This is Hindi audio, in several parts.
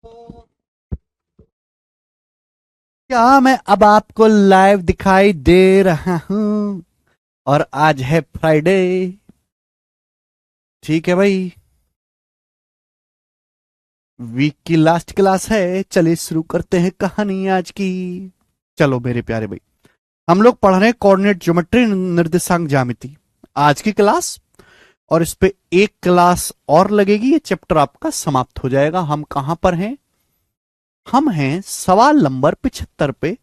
क्या मैं अब आपको लाइव दिखाई दे रहा हूं? और आज है फ्राइडे। ठीक है भाई। वीक की लास्ट क्लास है, चलिए शुरू करते हैं कहानी आज की। चलो मेरे प्यारे भाई, हम लोग पढ़ रहे हैं कोऑर्डिनेट ज्योमेट्री, निर्देशांक ज्यामिति। आज की क्लास, और इस पे एक क्लास और लगेगी, ये चैप्टर आपका समाप्त हो जाएगा। हम कहां पर हैं? हम हैं सवाल नंबर 75 पे,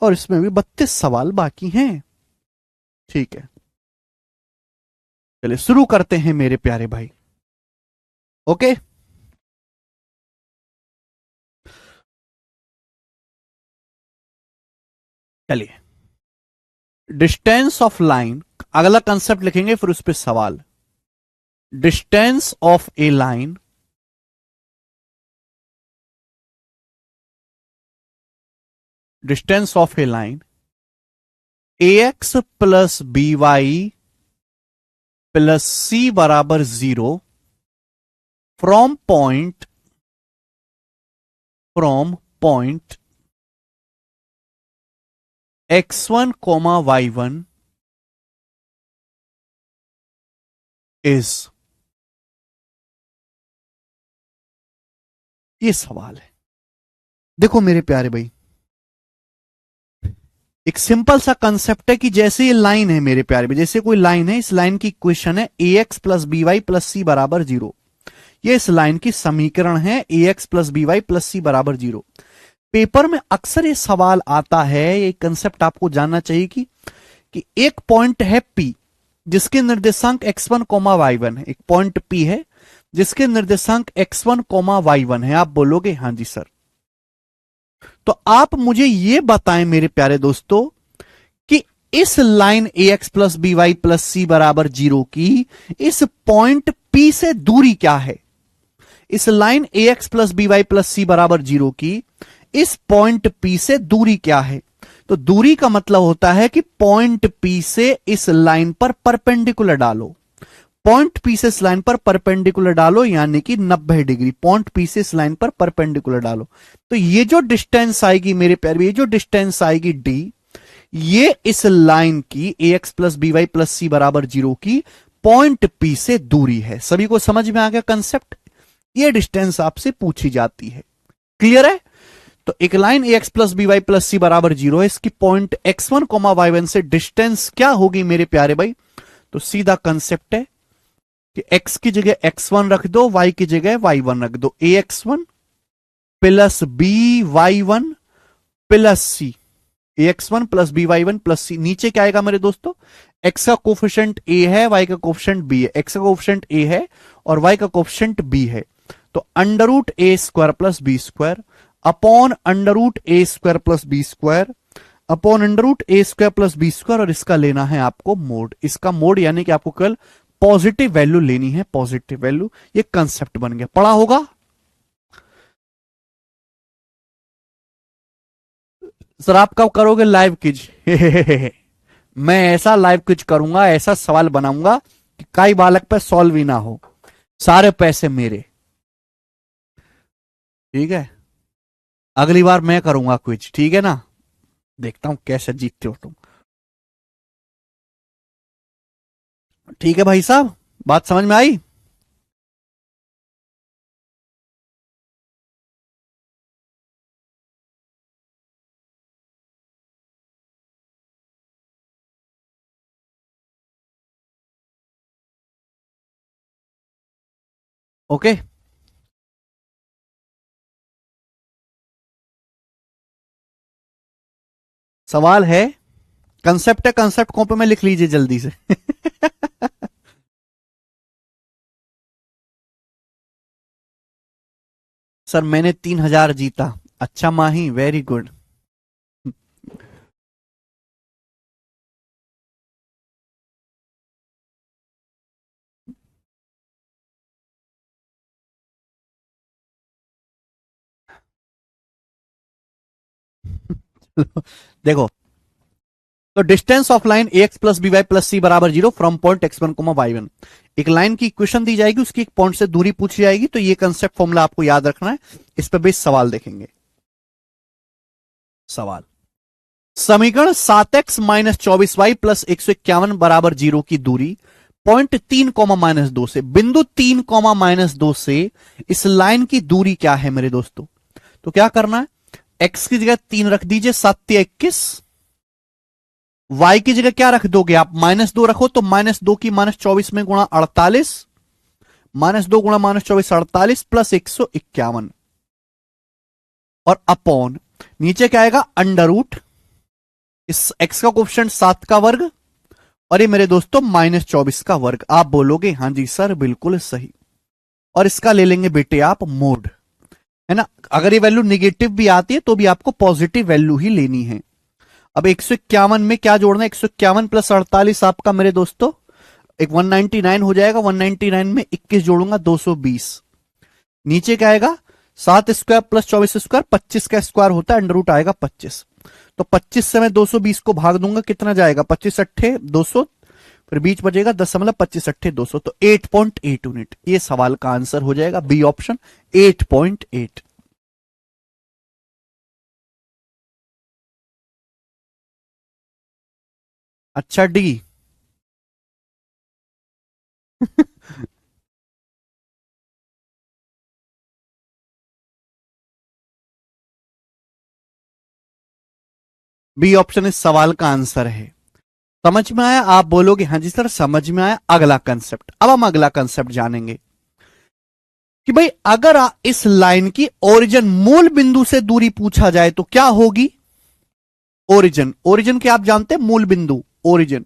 और इसमें भी 32 सवाल बाकी हैं। ठीक है, चलिए शुरू करते हैं मेरे प्यारे भाई। ओके। चलिए, डिस्टेंस ऑफ लाइन, अगला कंसेप्ट लिखेंगे फिर उस पर सवाल। Distance of a line distance of a line a x plus b y plus c बराबर 0 from point x1 comma y1 is. ये सवाल है। देखो मेरे प्यारे भाई, एक सिंपल सा कंसेप्ट है कि जैसे ये लाइन है मेरे प्यारे भाई, जैसे कोई लाइन है, इस लाइन की इक्वेशन है a x plus b y plus c बराबर 0। ये इस लाइन की समीकरण है, a x plus b y plus c बराबर 0। पेपर में अक्सर ये सवाल आता है, ये कंसेप्ट आपको जानना चाहिए कि एक पॉइंट है पी, जिसके निर्देशांक x1 कोमा y1 है। एक पॉइंट पी है जिसके निर्देशांक x1 कोमा y1 है। आप बोलोगे हाँ जी सर। तो आप मुझे ये बताएं मेरे प्यारे दोस्तों कि इस line a x plus b y plus c बराबर 0 की इस पॉइंट पी से दूरी क्या है? इस line a x plus b y plus c बराबर 0 की इस पॉइंट पी से दूरी क्या है? तो दूरी का मतलब होता है कि पॉइंट पी से इस लाइन पर परपेंडिकुलर डालो। पॉइंट पी से इस लाइन पर परपेंडिकुलर डालो, यानी कि 90 डिग्री। पॉइंट पी से इस लाइन पर परपेंडिकुलर डालो, तो ये जो डिस्टेंस आएगी मेरे प्यारे, ये जो डिस्टेंस आएगी डी, ये इस लाइन की a x plus b y plus c बराबर 0 की पॉइंट पी से दूरी है। सभी को समझ में आ गया कंसेप्ट? ये डिस्टेंस आपसे पूछी जाती है। क्लियर है? तो एक line a x plus b y plus c बराबर 0 है, इसकी पॉइंट x1 कोमा y1 से डिस्टेंस क्या होगी मेरे प्यारे भाई? तो सीधा कंसेप्ट है कि x की जगह x1 रख दो, y की जगह y1 रख दो। A x one plus b y one plus c, a x one plus b y one plus c. नीचे क्या आएगा मेरे दोस्तों? x का कोफिशिएंट a है, y का कोफिशिएंट b है। x का कोफिशिएंट a है और y का कोफिशिएंट b है। तो अंडर रूट ए square plus B square upon under root ए square plus B square upon under root ए स्क्वायर प्लस बी स्क्वायर, और इसका लेना है आपको मोड। इसका मोड यानी कि आपको केवल पॉजिटिव वैल्यू लेनी है, पॉजिटिव वैल्यू। ये कंसेप्ट बन गया, पढ़ा होगा सर। आप कब करोगे लाइव क्विज? मैं ऐसा लाइव क्विज करूंगा, ऐसा सवाल बनाऊंगा कि कई बालक पे सॉल्व ही ना हो। सारे पैसे मेरे। ठीक है, अगली बार मैं करूंगा क्विज, ठीक है ना? देखता हूं कैसे जीतते हो तुम। ठीक है भाई साहब, बात समझ में आई? ओके। सवाल है, कंसेप्ट है, कंसेप्ट कॉपी में लिख लीजिए जल्दी से। सर मैंने 3000 जीता। अच्छा माही, वेरी गुड। देखो, तो distance of line a x plus b y plus c बराबर 0 from point x1 coma y1। एक लाइन की इक्वेशन दी जाएगी, उसकी एक पॉइंट से दूरी पूछी जाएगी, तो ये कंसेप्ट फॉर्मूला आपको याद रखना है। इस पर बेस सवाल देखेंगे। सवाल, समीकरण 7x माइनस 24y प्लस 151 बराबर 0 की दूरी पॉइंट 3 कोमा माइनस 2 से, बिंदु 3 कोमा माइनस 2 से इस लाइन की दूरी क्या है मेरे दोस्तों? तो क्या करना है, x की जगह 3 रख दीजिए, 7 21, y की जगह क्या रख दोगे आप, -2 रखो, तो -2 की -24 में गुणा 48, -2 गुणा -24 48 प्लस 151, और अपॉन नीचे क्या आएगा, अंडर रूट इस x का कोफिशिएंट 7 का वर्ग, और ये मेरे दोस्तों -24 का वर्ग। आप बोलोगे हां जी सर बिल्कुल सही, और इसका ले लेंगे बेटे आप मोड, है ना। अगर ये वैल्यू निगेटिव भी आती है तो भी आपको पॉजिटिव वैल्यू ही लेनी है। अब 151 में क्या जोड़ना है, 151 प्लस 48 आपका मेरे दोस्तों एक 199 हो जाएगा, 199 में 21 जोड़ूंगा 220, नीचे क्या आएगा 7 स्क्वायर प्लस 24 स्क्वायर 25 का स्क्वायर होता है, अंडर रूट आएगा 25, तो 25 से मैं 220 को भाग दूंगा, कितना जाएगा 25 अट्ठे 200, फिर बीच बचेगा 10.25 अट्ठे 200, तो 8.8 यूनिट। ये सवाल का आंसर हो जाएगा बी ऑप्शन 8.8। अच्छा डी बी ऑप्शन इस सवाल का आंसर है। समझ में आया? आप बोलोगे हाँ जी सर समझ में आया। अगला कंसेप्ट, अब हम अगला कंसेप्ट जानेंगे कि भाई अगर इस लाइन की ओरिजिन मूल बिंदु से दूरी पूछा जाए तो क्या होगी। ओरिजिन, ओरिजिन के आप जानते हैं मूल बिंदु, ओरिजिन,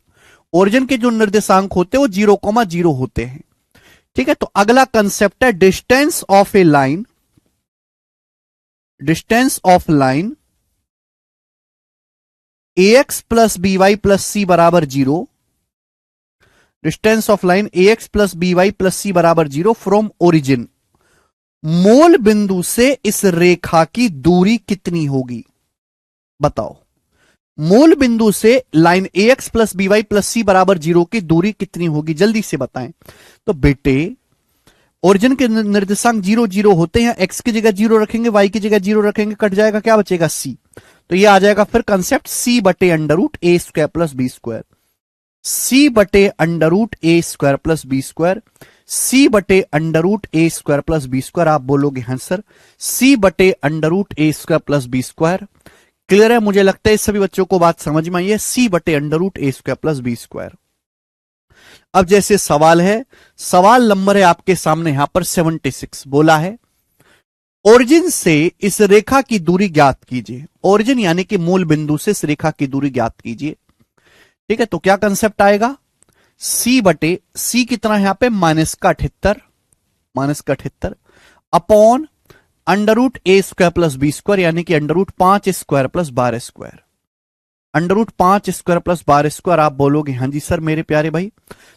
ओरिजिन के जो निर्देशांक होते हैं वो 0,0 होते हैं। ठीक है, तो अगला कंसेप्ट है distance of a line, distance of line a x plus b y plus c बराबर 0, distance of line a x plus b y plus c बराबर 0 फ्रॉम ओरिजिन, मूल बिंदु से इस रेखा की दूरी कितनी होगी? बताओ, मूल बिंदु से line a x plus b y plus c बराबर 0 की दूरी कितनी होगी, जल्दी से बताएं। तो बेटे ओरिजिन के निर्देशांक 0,0 होते हैं, एक्स की जगह 0 रखेंगे, वाई की जगह 0 रखेंगे, कट जाएगा, क्या बचेगा सी, तो ये आ जाएगा फिर कंसेप्ट सी बटे अंडर रूट ए square plus B square, c बटे अंडर रूट ए square plus B square, c बटे अंडर रूट ए स्क्वायर प्लस बी स्क्वायर। आप बोलोगे हाँ सर सी बटे अंडर रूट ए square plus B square. Clear है? मुझे लगता है सभी बच्चों को बात समझ में आई है, सी बटे अंडर रूट ए स्क्वायर प्लस बी स्क्वायर। अब जैसे सवाल है, सवाल नंबर है आपके सामने यहां पर 76, बोला है ओरिजिन से इस रेखा की दूरी ज्ञात कीजिए, ओरिजिन यानी कि मूल बिंदु से इस रेखा की दूरी ज्ञात कीजिए। ठीक है, तो क्या कंसेप्ट आएगा, सी बटे सी कितना है यहां पे -78, -78 अपॉन अंडर रूट ए स्क्वायर प्लस बी स्क्वायर, यानी कि under root 5 square plus 12 square, under root 5 square plus 12 square. आप बोलोगे हाँ जी सर मेरे प्यारे भाई,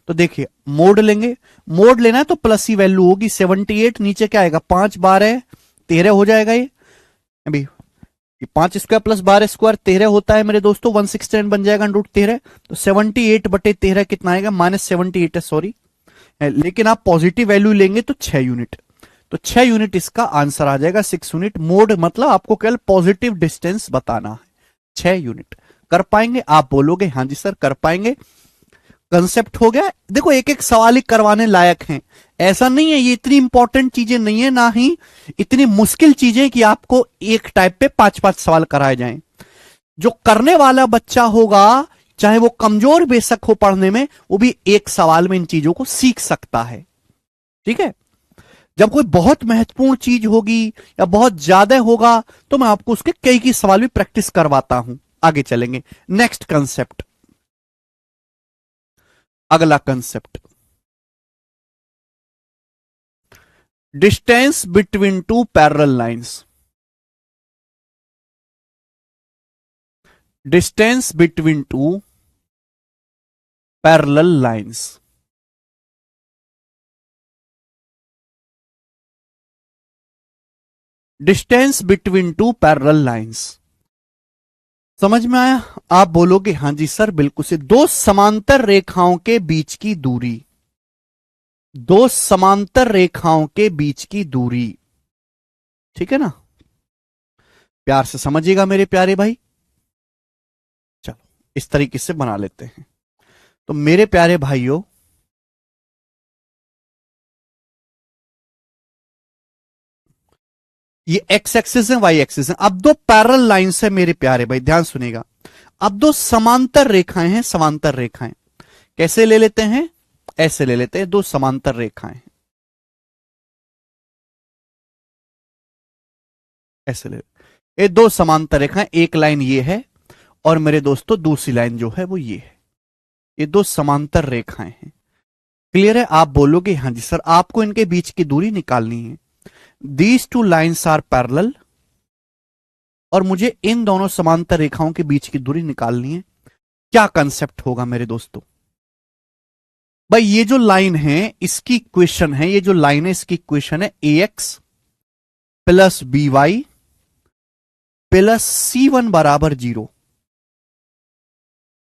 तो देखिए मोड लेंगे, मोड लेना है तो प्लस ही वैल्यू होगी, 78 नीचे क्या आएगा 5 12 13 हो जाएगा, ये अभी 5 स्क्वायर प्लस 12 स्क्वायर 13 होता है मेरे दोस्तों, 169 बन जाएगा अंडर रूट 13, तो 78 बटे 13 कितना आएगा -78 है, सॉरी, लेकिन आप पॉजिटिव वैल्यू लेंगे तो 6 यूनिट, तो 6 यूनिट इसका आंसर आ जाएगा, 6 यूनिट। मोड मतलब आपको केवल पॉजिटिव डिस्टेंस बताना है, 6 यूनिट। कर पाएंगे? आप बोलोगे हाँ जी सर कर पाएंगे। कंसेप्ट हो गया। देखो एक एक सवाल ही करवाने लायक हैं, ऐसा नहीं है, ये इतनी इंपॉर्टेंट चीजें नहीं है, ना ही इतनी मुश्किल चीजें कि आपको एक टाइप पे 5-5 सवाल कराए जाएं। जो करने वाला बच्चा होगा चाहे वो कमजोर बेशक हो पढ़ने में, वो भी एक सवाल में इन चीजों को सीख सकता है। ठीक है, जब कोई बहुत महत्वपूर्ण चीज होगी या बहुत ज्यादा होगा तो मैं आपको उसके कई सवाल भी प्रैक्टिस करवाता हूं। आगे चलेंगे, नेक्स्ट कंसेप्ट, अगला concept, distance between two parallel lines, distance between two parallel lines. Distance between two parallel lines, समझ में आया? आप बोलोगे हां जी सर बिल्कुल से। दो समांतर रेखाओं के बीच की दूरी, दो समांतर रेखाओं के बीच की दूरी, ठीक है ना? प्यार से समझिएगा मेरे प्यारे भाई। चलो इस तरीके से बना लेते हैं। तो मेरे प्यारे भाइयों, ये एक्स एक्सिस है, वाई एक्सिस है। अब दो पैरेलल लाइंस है मेरे प्यारे भाई, ध्यान सुनिएगा। अब दो समांतर रेखाएं हैं, समांतर रेखाएं कैसे ले लेते हैं? ऐसे ले लेते हैं, दो समांतर रेखाएं ऐसे ले, ये दो समांतर रेखाएं, एक लाइन ये है और मेरे दोस्तों दूसरी लाइन जो है वो ये है। ये दो समांतर रेखाएं हैं। क्लियर है? आप बोलोगे हां जी सर, आपको इनके बीच की दूरी निकालनी है। These two lines are parallel, और मुझे इन दोनों समांतर रेखाओं के बीच की दूरी निकालनी है। क्या कंसेप्ट होगा मेरे दोस्तों? भाई ये जो लाइन है इसकी इक्वेशन है, ये जो लाइन है इसकी इक्वेशन है a x plus b y plus c one बराबर 0।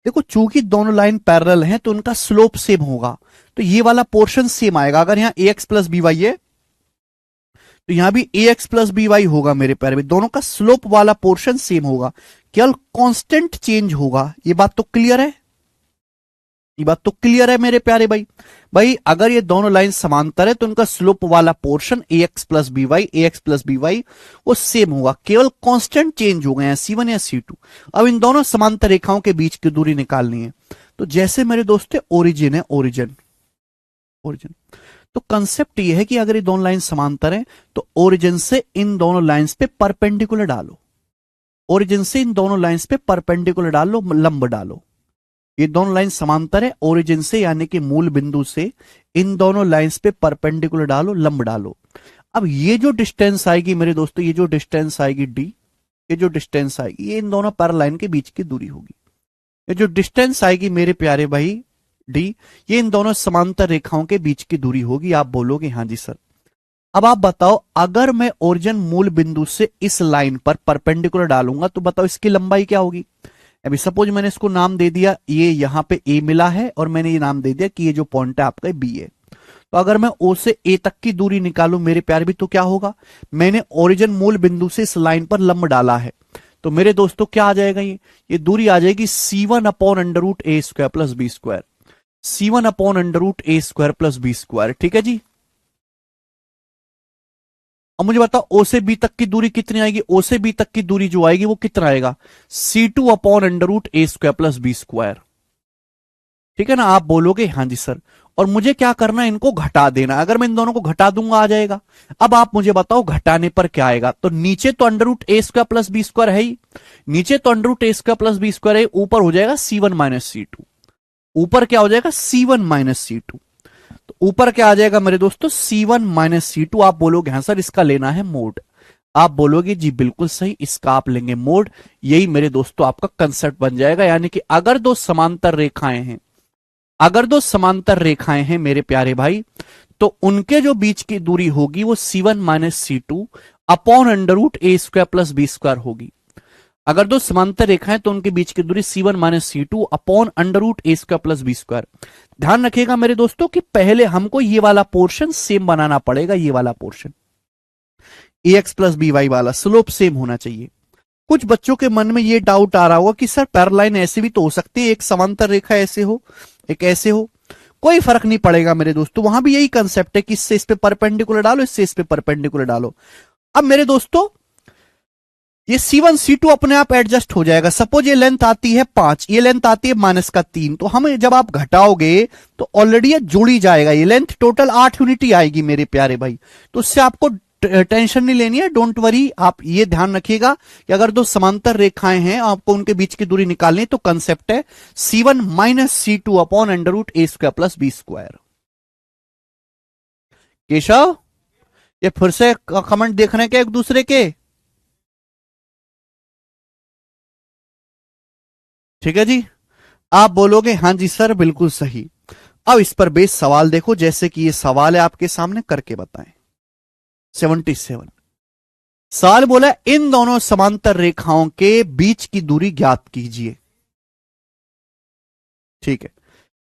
देखो चूंकि दोनों लाइन पैरेलल हैं तो उनका स्लोप सेम होगा, तो ये वाला पोर्शन सेम आएगा। अगर यहां ए एक्स प्लस बी वाई है तो यहां भी ए एक्स प्लस बी वाई होगा मेरे प्यारे में, दोनों का स्लोप वाला पोर्शन सेम होगा, केवल कांस्टेंट चेंज होगा। ये बात तो क्लियर है? ये बात तो क्लियर है मेरे प्यारे भाई। भाई अगर ये दोनों लाइन समांतर है तो उनका स्लोप वाला पोर्शन ए एक्स प्लस बी वाई, ए एक्स प्लस बी वाई वो सेम होगा, केवल कांस्टेंट चेंज हो गए हैं, C1 या C2। अब इन दोनों समांतर रेखाओं के बीच की दूरी निकालनी है। तो जैसे मेरे दोस्तों ओरिजिन है, ओरिजिन ओरिजिन, तो कंसेप्ट ये है कि अगर ये दोनों लाइन समांतर है तो ओरिजिन से इन दोनों लाइंस पे परपेंडिकुलर डालो, ओरिजिन से इन दोनों लाइंस पे परपेंडिकुलर डालो, लंब डालो। ये दोनों लाइन समांतर है, ओरिजिन से यानी कि मूल बिंदु से इन दोनों लाइंस पे परपेंडिकुलर डालो, लंब डालो। अब ये जो डिस्टेंस आएगी मेरे दोस्तों, ये जो डिस्टेंस आएगी डी, ये जो डिस्टेंस आएगी ये इन दोनों पैरेलल लाइन के बीच की दूरी होगी। ये जो डिस्टेंस आएगी मेरे प्यारे भाई डी, ये इन दोनों समांतर रेखाओं के बीच की दूरी होगी। आप बोलोगे हां जी सर। अब आप बताओ, अगर मैं ओरिजिन मूल बिंदु से इस लाइन पर परपेंडिकुलर डालूंगा तो बताओ इसकी लंबाई क्या होगी? अभी सपोज मैंने इसको नाम दे दिया, ये यहां पे ए मिला है और मैंने ये नाम दे दिया कि ये जो पॉइंट है आपका बी है। तो अगर मैं ओ से ए तक की दूरी निकालूं मेरे प्यारे भी, तो क्या होगा? मैंने ओरिजिन मूल बिंदु से इस लाइन पर लंब डाला है, तो मेरे दोस्तों क्या आ जाएगा? ये दूरी आ जाएगी C1 अपॉन अंडर रूट ए square plus B square, C1 upon under root ए स्क्वायर प्लस बी स्क्वायर। ठीक है जी। अब मुझे बताओ ओ से बी तक की दूरी कितनी आएगी? ओ से बी तक की दूरी जो आएगी वो कितना आएगा? C2 अपॉन अंडर रूट ए स्क्वायर प्लस बी स्क्वायर। ठीक है ना? आप बोलोगे हां जी सर। और मुझे क्या करना है? इनको घटा देना। अगर मैं इन दोनों को घटा दूंगा आ जाएगा। अब आप मुझे बताओ घटाने पर क्या आएगा? तो नीचे तो अंडर रूट ए स्क्वायर प्लस बी स्क्वायर है ही, नीचे तो अंडर रूट ए स्क्वायर प्लस बी स्क्वायर है, ऊपर हो जाएगा C1 माइनस C2। ऊपर क्या हो जाएगा? C1 minus C2। तो ऊपर क्या आ जाएगा मेरे दोस्तों? C1 minus C2। आप बोलोगे हाँ सर इसका लेना है मोड। आप बोलोगे जी बिल्कुल सही, इसका आप लेंगे मोड। यही मेरे दोस्तों आपका कंसेप्ट बन जाएगा। यानी कि अगर दो समांतर रेखाएं हैं, अगर दो समांतर रेखाएं हैं मेरे प्यारे भाई, तो उनके जो बीच की दूरी होगी वो C1 minus C2 upon under root ए स्क्वायर प्लस बी स्क्वायर होगी। अगर दो समांतर रेखाएं तो उनके बीच की दूरी C1 minus C2 upon under root ए स्क्वायर प्लस बी स्क्वायर। ध्यान रखिएगा मेरे दोस्तों कि पहले हमको ये वाला पोर्शन सेम बनाना पड़ेगा, ये वाला पोर्शन ए एक्स प्लस बी वाई वाला स्लोप सेम होना चाहिए। कुछ बच्चों के मन में ये डाउट आ रहा होगा कि सर पैरेलल लाइन ऐसे भी तो हो सकती है, एक समांतर रेखा ऐसे हो एक ऐसे हो। कोई फर्क नहीं पड़ेगा मेरे दोस्तों, वहां भी यही कंसेप्ट है कि इससे इस पे परपेंडिकुलर डालो, इससे इस पे परपेंडिकुलर डालो। अब मेरे दोस्तों ये C1 C2 अपने आप एडजस्ट हो जाएगा। सपोज ये लेंथ आती है 5, ये लेंथ आती है -3, तो हम जब आप घटाओगे तो ऑलरेडी ये जुड़ ही जाएगा। ये लेंथ टोटल 8 यूनिट आएगी मेरे प्यारे भाई, तो उससे आपको टेंशन नहीं लेनी है, डोंट वरी। आप ये ध्यान रखिएगा कि अगर दो समांतर रेखाएं हैं आपको उनके बीच की दूरी निकालनी है, तो कंसेप्ट है C1 minus C2 upon under root ए square plus B square. Keshav ये फिर से कमेंट देख रहे हैं क्या एक दूसरे के? ठीक है जी। आप बोलोगे हां जी सर बिल्कुल सही। अब इस पर बेस सवाल देखो, जैसे कि ये सवाल है आपके सामने, करके बताएं। 77 सवाल बोला इन दोनों समांतर रेखाओं के बीच की दूरी ज्ञात कीजिए। ठीक है,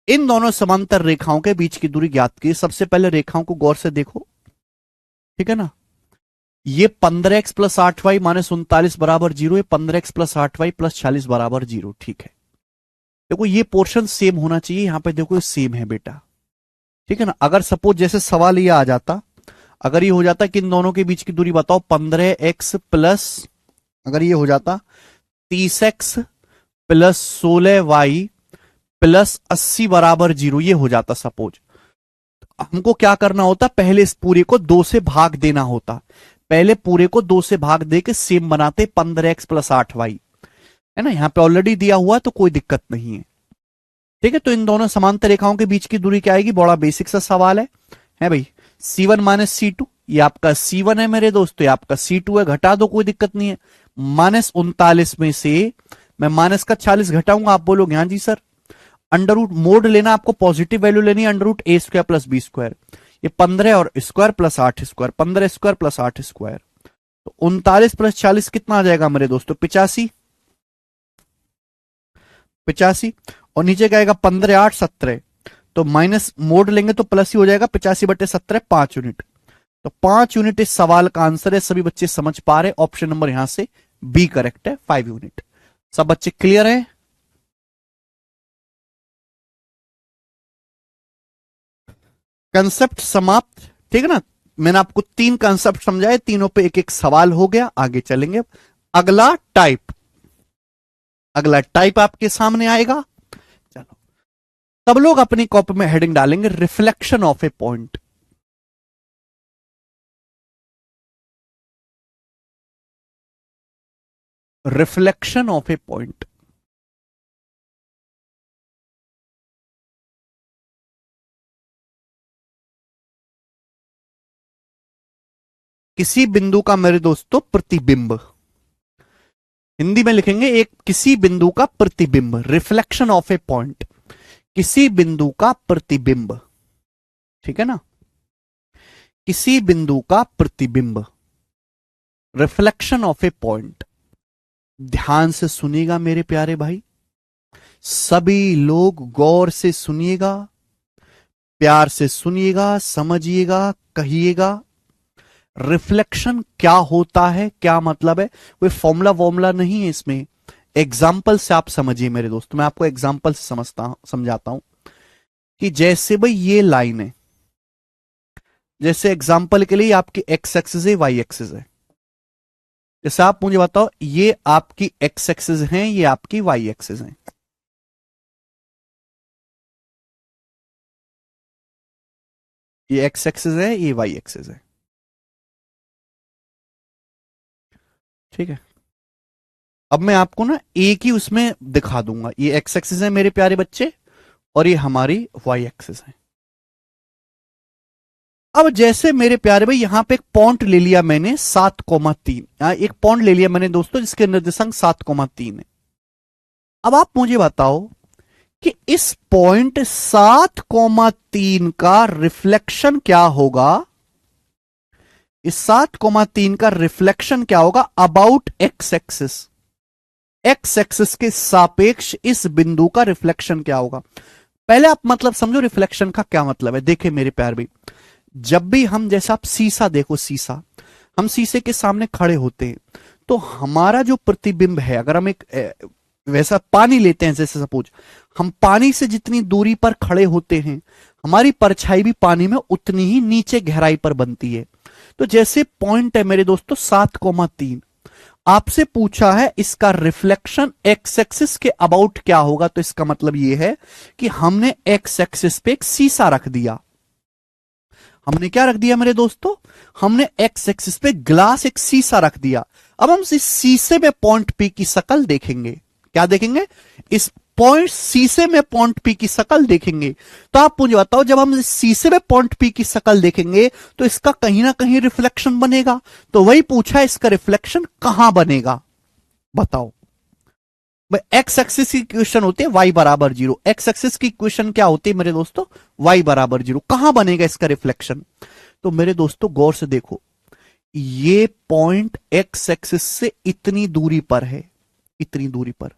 इन दोनों समांतर रेखाओं के बीच की दूरी ज्ञात कीजिए। सबसे पहले रेखाओं को गौर से देखो, ठीक है ना। ये 15x प्लस 8y माइनस 39 बराबर 0, ये 15x प्लस 8y प्लस 40 बराबर 0। ठीक है, देखो ये पोर्शन सेम होना चाहिए, यहां पे देखो सेम है बेटा, ठीक है ना। अगर सपोज जैसे सवाल ये आ जाता, अगर ये हो जाता कि इन दोनों के बीच की दूरी बताओ 15x प्लस, अगर ये हो जाता 30x प्लस 16y प्लस 80 बराबर 0, ये हो जाता सपोज, हमको क्या करना होता, पहले इस पूरे को 2 से भाग देना होता। पहले पूरे को 2 से भाग दे के सेम बनाते 15x प्लस 8y, है ना। यहां पे ऑलरेडी दिया हुआ है तो कोई दिक्कत नहीं है, ठीक है। तो इन दोनों समांतर रेखाओं के बीच की दूरी क्या आएगी, बड़ा बेसिक सा सवाल है भाई। C1 माइनस C2, ये आपका C1 है मेरे दोस्तों, ये आपका C2 है, घटा दो कोई दिक्कत नहीं है। माइनस 39 में से मैं माइनस का 40 घटाऊंगा, आप बोलोगे हाँ जी सर। अंडर रूट मोड लेना, आपको पॉजिटिव वैल्यू लेनी है, अंडर रूट ए स्क्वायर प्लस बी स्क्वायर, ये 15 और square plus 8 square, 15 square plus 8 square, तो 39 प्लस 40 कितना आ जाएगा मेरे दोस्तों, 85। और नीचे क्या आएगा 15 8 17, तो माइनस मोड लेंगे तो प्लस ही हो जाएगा, 85/17 5 यूनिट। तो 5 यूनिट इस सवाल का आंसर है, सभी बच्चे समझ पा रहे, ऑप्शन नंबर यहां से बी करेक्ट है, 5 यूनिट। सब बच्चे क्लियर है। कंसेप्ट समाप्त, ठीक है ना। मैंने आपको 3 कंसेप्ट समझाए, तीनों पे एक एक सवाल हो गया, आगे चलेंगे। अगला टाइप, अगला टाइप आपके सामने आएगा। चलो, सब लोग अपनी कॉपी में हेडिंग डालेंगे, reflection of A point. Reflection of A point, किसी बिंदु का मेरे दोस्तों प्रतिबिंब, हिंदी में लिखेंगे एक किसी बिंदु का प्रतिबिंब, रिफ्लेक्शन ऑफ ए पॉइंट, किसी बिंदु का प्रतिबिंब, ठीक है ना, किसी बिंदु का प्रतिबिंब, रिफ्लेक्शन ऑफ ए पॉइंट। ध्यान से सुनिएगा मेरे प्यारे भाई, सभी लोग गौर से सुनिएगा, प्यार से सुनिएगा, समझिएगा, कहिएगा। रिफ्लेक्शन क्या होता है, क्या मतलब है, कोई फॉर्मूला वॉर्मूला नहीं है इसमें, एग्जाम्पल से आप समझिए मेरे दोस्तों। मैं आपको एग्जाम्पल से समझाता हूं कि जैसे भाई ये लाइन है, जैसे एग्जाम्पल के लिए आपकी एक्स एक्सिस है, वाई एक्सिस है। जैसे आप मुझे बताओ, ये आपकी एक्स एक्सिस है, ये आपकी वाई एक्सिस है। ये एक्स एक्सिस है, ये वाई एक्सिस है, ठीक है। अब मैं आपको ना एक ही उसमें दिखा दूंगा, ये एक्स एक्सिस है मेरे प्यारे बच्चे, और ये हमारी वाई एक्सिस है। अब जैसे मेरे प्यारे भाई यहां पे एक पॉइंट ले लिया मैंने 7,3, एक पॉइंट ले लिया मैंने दोस्तों जिसके निर्देशांक 7,3 है। अब आप मुझे बताओ कि इस पॉइंट 7,3 का रिफ्लेक्शन क्या होगा, इस 7,3 का रिफ्लेक्शन क्या होगा about x axis, x axis के सापेक्ष इस बिंदु का रिफ्लेक्शन क्या होगा। पहले आप मतलब समझो रिफ्लेक्शन का क्या मतलब है। देखे मेरे प्यार भाई, जब भी हम, जैसा आप शीशा देखो, शीशा, हम शीशे के सामने खड़े होते हैं तो हमारा जो प्रतिबिंब है, अगर हम एक वैसा पानी लेते हैं, जैसे सपोज हम पानी से जितनी दूरी पर खड़े होते हैं, हमारी परछाई भी पानी में उतनी ही नीचे गहराई पर बनती है। तो जैसे पॉइंट है मेरे दोस्तों 7,3, आपसे पूछा है इसका रिफ्लेक्शन एक्स एक्सिस के अबाउट क्या होगा, तो इसका मतलब यह है कि हमने एक्स एक्सिस पे एक शीशा रख दिया। हमने क्या रख दिया मेरे दोस्तों, हमने एक्स एक्सिस पे ग्लास, एक शीशा रख दिया। अब हम इस शीशे में पॉइंट पी की शक्ल देखेंगे। क्या देखेंगे, इस पॉइंट शीशे में पॉइंट पी की शक्ल देखेंगे। तो आप मुझे बताओ, जब हम इस शीशे में पॉइंट पी की शक्ल देखेंगे तो इसका कहीं ना कहीं रिफ्लेक्शन बनेगा। तो वही पूछा है, इसका रिफ्लेक्शन कहां बनेगा, बताओ। एक्स एक्सिस की इक्वेशन होती है y बराबर 0, एक्स एक्सिस की इक्वेशन क्या होती है मेरे दोस्तों, y बराबर 0। कहां बनेगा इसका रिफ्लेक्शन, तो मेरे दोस्तों गौर से देखो, ये पॉइंट एक्स एक्सिस से इतनी दूरी पर है, इतनी दूरी पर,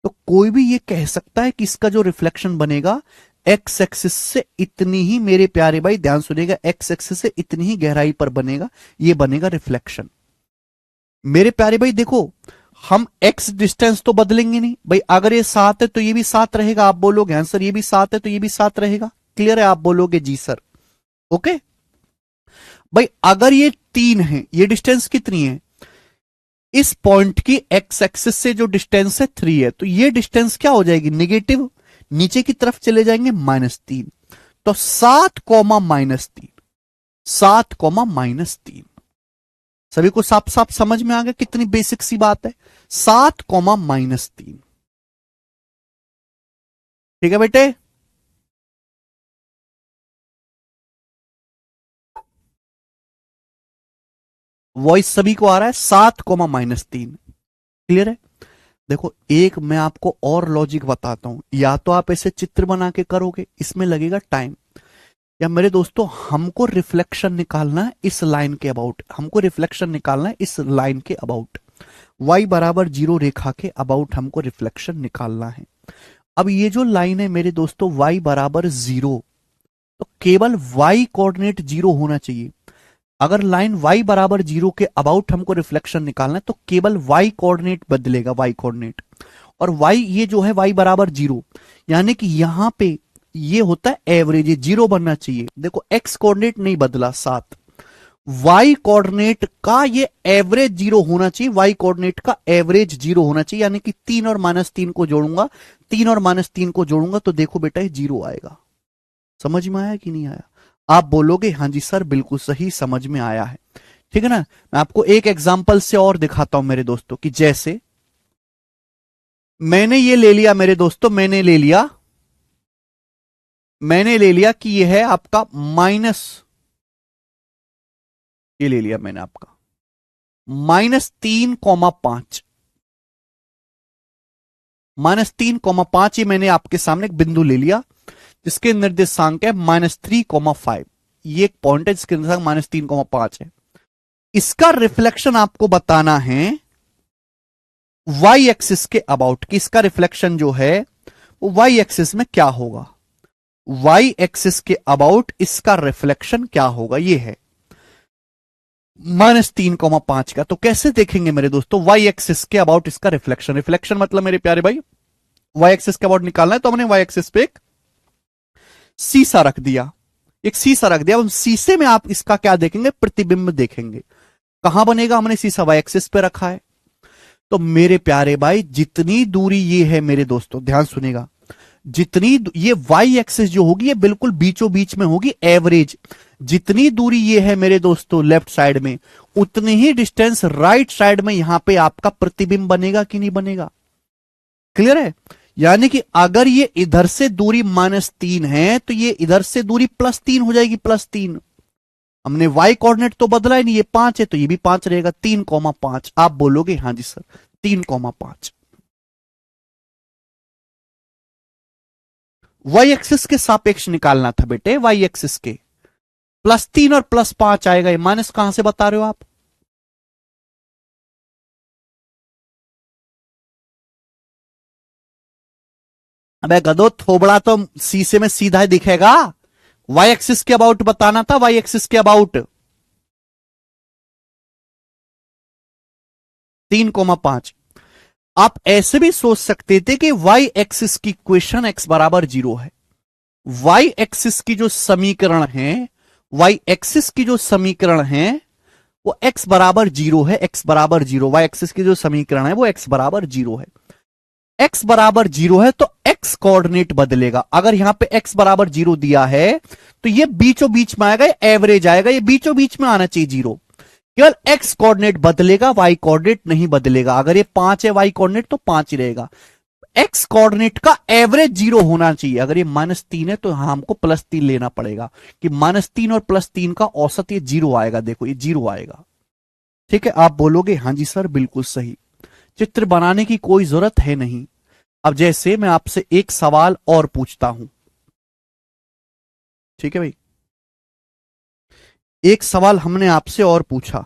तो कोई भी ये कह सकता है कि इसका जो रिफ्लेक्शन बनेगा एक्स एक्सिस से इतनी ही, मेरे प्यारे भाई ध्यान सुनिएगा, एक्स एक्सिस से इतनी ही गहराई पर बनेगा, ये बनेगा रिफ्लेक्शन। मेरे प्यारे भाई देखो, हम एक्स डिस्टेंस तो बदलेंगे नहीं भाई, अगर ये 7 है तो ये भी 7 रहेगा, आप बोलोगे आंसर ये भी 7 है तो ये भी 7 रहेगा, क्लियर है, आप बोलोगे जी सर, ओके भाई। अगर ये 3 है, ये डिस्टेंस कितनी है, इस पॉइंट की एक्स एक्सिस से जो डिस्टेंस है 3 है, तो ये डिस्टेंस क्या हो जाएगी, निगेटिव, नीचे की तरफ चले जाएंगे -3, तो 7, -3, सभी को साफ साफ समझ में आ गया, कितनी बेसिक सी बात है, 7, -3, ठीक है बेटे। वॉइस सभी को आ रहा है, 7, -3, क्लियर है। देखो एक मैं आपको और लॉजिक बताता हूं, या तो आप ऐसे चित्र बना के करोगे, इसमें लगेगा टाइम, या मेरे दोस्तों हमको रिफ्लेक्शन निकालना है इस लाइन के अबाउट, हमको रिफ्लेक्शन निकालना है इस लाइन के अबाउट, y बराबर 0 रेखा के अबाउट हमको रिफ्लेक्शन निकालना है। अब ये जो लाइन है मेरे दोस्तों y बराबर 0, तो केवल y कोऑर्डिनेट 0 होना चाहिए। अगर लाइन y बराबर 0 के अबाउट हमको रिफ्लेक्शन निकालना है तो केवल y कोऑर्डिनेट बदलेगा, y कोऑर्डिनेट, और y ये जो है y बराबर 0, यानी कि यहां पे ये होता है एवरेज, ये 0 बनना चाहिए। देखो x कोऑर्डिनेट नहीं बदला 7, y कोऑर्डिनेट का ये एवरेज 0 होना चाहिए, y कोऑर्डिनेट का एवरेज 0 होना चाहिए, यानी कि 3 और -3 को जोड़ूंगा, 3 और -3 को जोड़ूंगा तो देखो बेटा ये 0 आएगा। समझ में आया कि नहीं आया, आप बोलोगे हाँ जी सर बिल्कुल सही, समझ में आया है, ठीक है ना। मैं आपको एक एग्जांपल से और दिखाता हूं मेरे दोस्तों, कि जैसे मैंने ये ले लिया मेरे दोस्तों, मैंने ले लिया कि ये है आपका माइनस, ये ले लिया मैंने आपका -3,5, -3,5, ये मैंने आपके सामने एक बिंदु ले लिया जिसके निर्देशांक है -3,5, ये एक पॉइंट है जिसके निर्देशांक -3,5 है। इसका रिफ्लेक्शन आपको बताना है y एक्सिस के अबाउट, कि इसका रिफ्लेक्शन जो है वो y एक्सिस में क्या होगा, y एक्सिस के अबाउट इसका रिफ्लेक्शन क्या होगा, ये है -3,5 का। तो कैसे देखेंगे मेरे दोस्तों, y एक्सिस के अबाउट इसका रिफ्लेक्शन, रिफ्लेक्शन मतलब मेरे प्यारे भाई y एक्सिस के अबाउट निकालना है, तो हमने y एक्सिस पे एक शीशा रख दिया, एक शीशा रख दिया, उस शीशे में आप इसका क्या देखेंगे, प्रतिबिंब देखेंगे। कहां बनेगा, हमने शीशा y एक्सिस पे रखा है, तो मेरे प्यारे भाई जितनी दूरी ये है मेरे दोस्तों, ध्यान सुनेगा, जितनी ये y एक्सिस जो होगी ये बिल्कुल बीचों बीच में होगी, एवरेज, जितनी दूरी ये है मेरे दोस्तों लेफ्ट साइड में, उतनी ही डिस्टेंस राइट साइड में यहां पे आपका प्रतिबिंब बनेगा कि नहीं बनेगा, क्लियर है। यानी कि अगर ये इधर से दूरी -3 है तो ये इधर से दूरी +3 हो जाएगी, +3, हमने y कोऑर्डिनेट तो बदला ही नहीं, ये 5 है तो ये भी 5 रहेगा, 3,5, आप बोलोगे हाँ जी सर 3,5। y एक्सिस के सापेक्ष निकालना था बेटे, y एक्सिस के, +3 और +5 आएगा, ये माइनस कहां से बता रहे हो आप, अबे गधो थोबड़ा तो शीशे में सीधा ही दिखेगा, y एक्सिस के अबाउट बताना था, y एक्सिस के अबाउट 3,5। आप ऐसे भी सोच सकते थे कि y एक्सिस की इक्वेशन x बराबर 0 है, y एक्सिस की जो समीकरण है, y एक्सिस की जो समीकरण है वो x बराबर 0 है, x बराबर 0, y एक्सिस की जो समीकरण है वो x बराबर 0 है, x बराबर 0 है तो x कोऑर्डिनेट बदलेगा, अगर यहां पे x बराबर 0 दिया है तो ये बीचों बीच में आएगा, एवरेज आएगा, ये बीचों बीच में आना चाहिए 0, केवल x कोऑर्डिनेट बदलेगा, y कोऑर्डिनेट नहीं बदलेगा, अगर ये 5 है y कोऑर्डिनेट तो 5 ही रहेगा, x कोऑर्डिनेट का एवरेज 0 होना चाहिए, अगर ये -3 है तो हमको +3 लेना पड़ेगा, कि -3 और +3 का औसत ये 0 आएगा, देखो ये 0 आएगा, ठीक है। आप बोलोगे हाँ जी सर बिल्कुल सही, चित्र बनाने की कोई जरूरत है नहीं। अब जैसे मैं आपसे एक सवाल और पूछता हूं, ठीक है भाई, एक सवाल हमने आपसे और पूछा,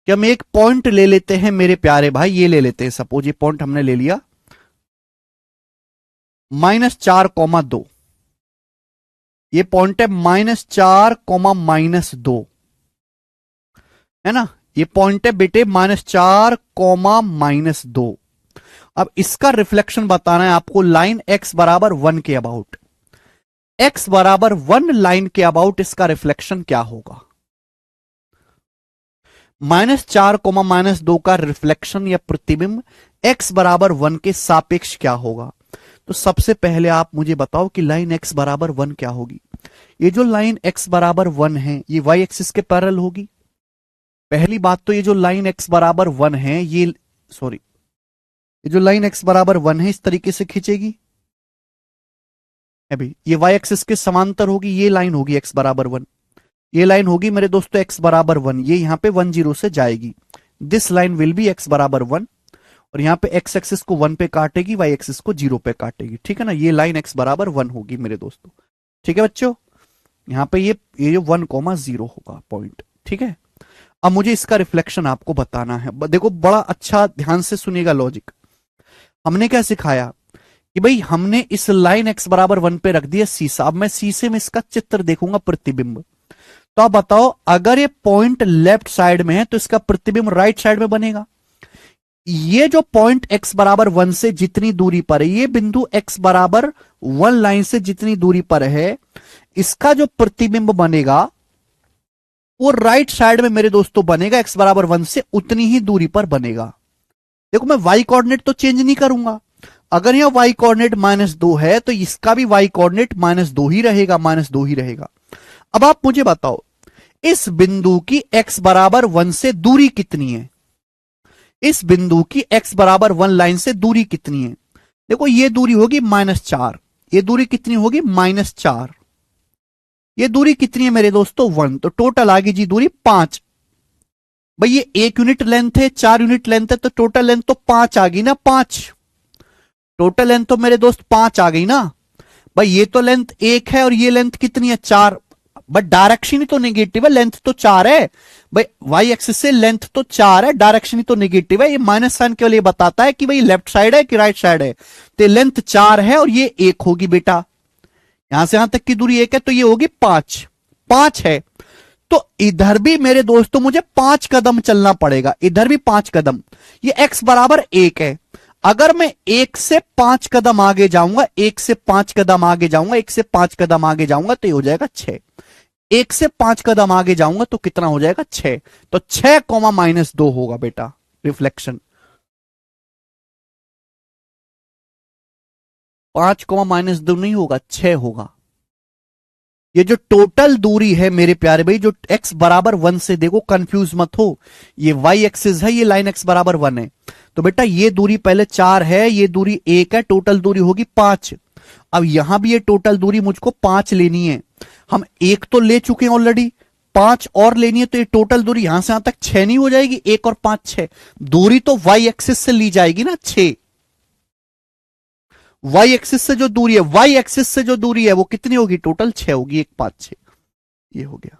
कि हम एक पॉइंट ले लेते हैं मेरे प्यारे भाई, ये ले लेते हैं, सपोज ये पॉइंट हमने ले लिया -4, 2, ये पॉइंट है -4, -2, है ना, ये पॉइंट है बेटे -4, -2। अब इसका रिफ्लेक्शन बताना है आपको लाइन x बराबर 1 के अबाउट, x बराबर 1 लाइन के अबाउट इसका रिफ्लेक्शन क्या होगा। -4, -2 का रिफ्लेक्शन या प्रतिबिंब x बराबर 1 के सापेक्ष क्या होगा। तो सबसे पहले आप मुझे बताओ कि लाइन x बराबर 1 क्या होगी। ये जो लाइन x बराबर 1 है ये y एक्सिस के पैरेलल होगी। पहली बात तो ये जो लाइन x बराबर 1 है ये जो लाइन x बराबर 1 है इस तरीके से खींचेगी अभी, ये y एक्सिस के समांतर होगी, ये लाइन होगी x बराबर 1, ये लाइन होगी मेरे दोस्तों x बराबर 1, ये यहां पे 1 0 से जाएगी। This line will be x बराबर 1 और यहां पे x एक्सिस को 1 पे काटेगी, y एक्सिस को 0 पे काटेगी, ठीक है ना। ये लाइन x बराबर 1 होगी मेरे दोस्तों, ठीक है बच्चों। यहां पे ये जो 1, 0 होगा पॉइंट, ठीक है। अब मुझे इसका रिफ्लेक्शन आपको बताना है। देखो बड़ा अच्छा ध्यान से सुनिएगा लॉजिक। हमने क्या सिखाया कि भाई हमने इस लाइन x बराबर 1 पे रख दिया शीशा। अब मैं शीशे में इसका चित्र देखूंगा, प्रतिबिंब। तो आप बताओ अगर ये पॉइंट लेफ्ट साइड में है तो इसका प्रतिबिंब राइट साइड में बनेगा। ये जो पॉइंट x बराबर 1 से जितनी दूरी पर है, ये बिंदु x बराबर 1 लाइन से जितनी दूरी पर है, इसका जो प्रतिबिंब बनेगा वो राइट साइड में मेरे दोस्तों बनेगा, x बराबर 1 से उतनी ही दूरी पर बनेगा। देखो मैं y कोऑर्डिनेट तो चेंज नहीं करूंगा। अगर यह y कोऑर्डिनेट -2 है तो इसका भी y कोऑर्डिनेट -2 ही रहेगा, -2 ही रहेगा। अब आप मुझे बताओ इस बिंदु की x बराबर 1 से दूरी कितनी है। इस बिंदु की x बराबर 1 लाइन से दूरी कितनी है। देखो ये दूरी होगी -4, ये दूरी कितनी होगी -4, ये दूरी कितनी है मेरे दोस्तों 1, तो टोटल आ गई जी दूरी 5। भाई ये 1 यूनिट लेंथ है, 4 यूनिट लेंथ है, तो टोटल लेंथ तो 5 आ गई ना, 5 टोटल लेंथ तो मेरे दोस्त 5 आ गई ना। भाई ये तो लेंथ 1 है और ये लेंथ कितनी है 4, बट डायरेक्शन ही तो नेगेटिव है, लेंथ तो 4 है। भाई वाई एक्सिस से लेंथ तो 4 है, डायरेक्शन ही तो नेगेटिव है। ये माइनस साइन केवल ये बताता है कि भाई लेफ्ट साइड है कि राइट साइड है। तो लेंथ 4 है और ये 1 होगी बेटा, यहां से यहां तक की दूरी 1 है तो ये होगी 5, 5 है। तो इधर भी मेरे दोस्तों मुझे 5 कदम चलना पड़ेगा, इधर भी 5 कदम। ये x बराबर 1 है। अगर मैं 1 से 5 कदम आगे जाऊंगा, 1 से 5 कदम आगे जाऊंगा, 1 से 5 कदम आगे जाऊंगा तो ये हो जाएगा 6। 1 से 5 कदम आगे जाऊंगा तो कितना हो जाएगा 6। तो 6, -2 होगा बेटा रिफ्लेक्शन। 5, -2 नहीं होगा, 6 होगा। ये जो टोटल दूरी है मेरे प्यारे भाई, जो x बराबर 1 से, देखो कंफ्यूज मत हो, ये y एक्सिस है, ये लाइन x बराबर 1 है। तो बेटा ये दूरी पहले 4 है, ये दूरी 1 है, टोटल दूरी होगी 5। अब यहां भी ये टोटल दूरी मुझको 5 लेनी है। हम 1 तो ले चुके हैं ऑलरेडी, 5 और लेनी है, तो ये टोटल दूरी यहां से यहां तक 6 नहीं हो जाएगी। 1 और 5 6, दूरी तो y एक्सिस से ली जाएगी ना 6। y एक्सिस से जो दूरी है, y एक्सिस से जो दूरी है वो कितनी होगी, टोटल 6 होगी, 1 5 6, ये हो गया।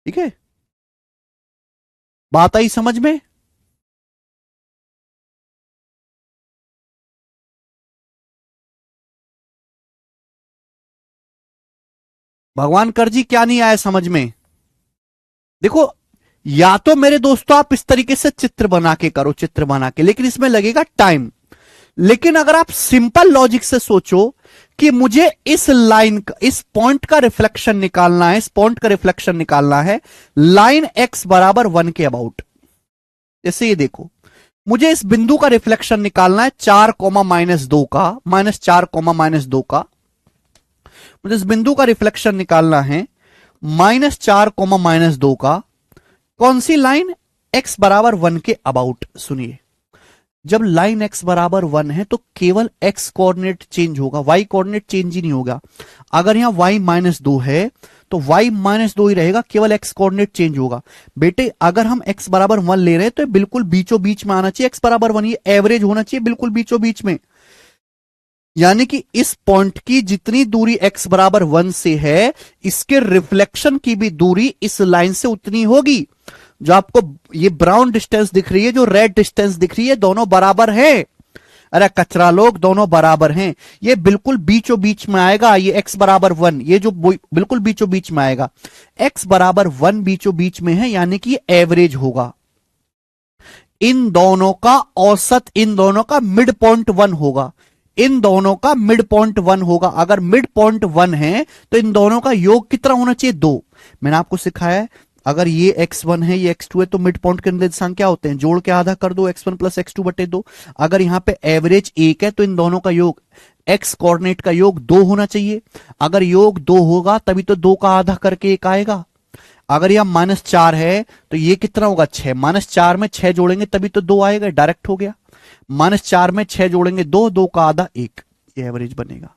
ठीक है, बात आई समझ में। भगवान कर जी क्या नहीं आया समझ में। देखो या तो मेरे दोस्तों आप इस तरीके से चित्र बना के करो, चित्र बना के, लेकिन इसमें लगेगा टाइम। लेकिन अगर आप सिंपल लॉजिक से सोचो कि मुझे इस लाइन का, इस पॉइंट का रिफ्लेक्शन निकालना है, इस पॉइंट का रिफ्लेक्शन निकालना है लाइन x बराबर 1 के अबाउट। जैसे ये देखो, मुझे इस बिंदु का रिफ्लेक्शन निकालना है 4, -2 का, -4, -2 का। मुझे इस बिंदु का रिफ्लेक्शन निकालना है -4, -2 का। कौन सी लाइन, x बराबर 1 के अबाउट। सुनिए, जब लाइन x बराबर 1 है तो केवल x कोऑर्डिनेट चेंज होगा, y कोऑर्डिनेट चेंज ही नहीं होगा। अगर यहां y -2 है तो y -2 ही रहेगा, केवल x कोऑर्डिनेट चेंज होगा। बेटे अगर हम x बराबर 1 ले रहे हैं तो बिल्कुल बीचों बीच में आना चाहिए, x बराबर 1, ये एवरेज होना चाहिए बिल्कुल बीचों बीच में। यानी कि इस पॉइंट की जितनी दूरी x बराबर 1 से है, इसके रिफ्लेक्शन की भी दूरी इस लाइन से उतनी होगी। जो आपको ये ब्राउन डिस्टेंस दिख रही है, जो रेड डिस्टेंस दिख रही है, दोनों बराबर है। अरे कचरा लोग, दोनों बराबर हैं। ये बिल्कुल बीचों बीच में आएगा, ये x बराबर 1, ये जो बिल्कुल बीचों बीच में आएगा। x बराबर 1 बीचों बीच में है, यानी कि एवरेज होगा। इन दोनों का औसत, इन दोनों का मिड पॉइंट 1 होगा। इन दोनों का मिड पॉइंट 1 होगा। अगर मिड पॉइंट 1 है तो इन दोनों का योग कितना होना चाहिए? 2। मैंने आपको सिखाया है, अगर ये x1 है, ये x2 है, तो मिड पॉइंट के निर्देशांक क्या होते हैं? जोड़ के आधा कर दो, x1 प्लस x2 बटे 2। अगर यहां पे एवरेज 1 है तो इन दोनों का योग, x कोऑर्डिनेट का योग 2 होना चाहिए। अगर योग 2 होगा तभी तो 2 का आधा करके 1 आएगा। अगर यह -4 है तो ये कितना होगा? 6। -4 में 6 जोड़ेंगे तभी तो 2 आएगा, डायरेक्ट हो गया। -4 में 6 जोड़ेंगे 2, 2 का आधा 1, ये एवरेज बनेगा।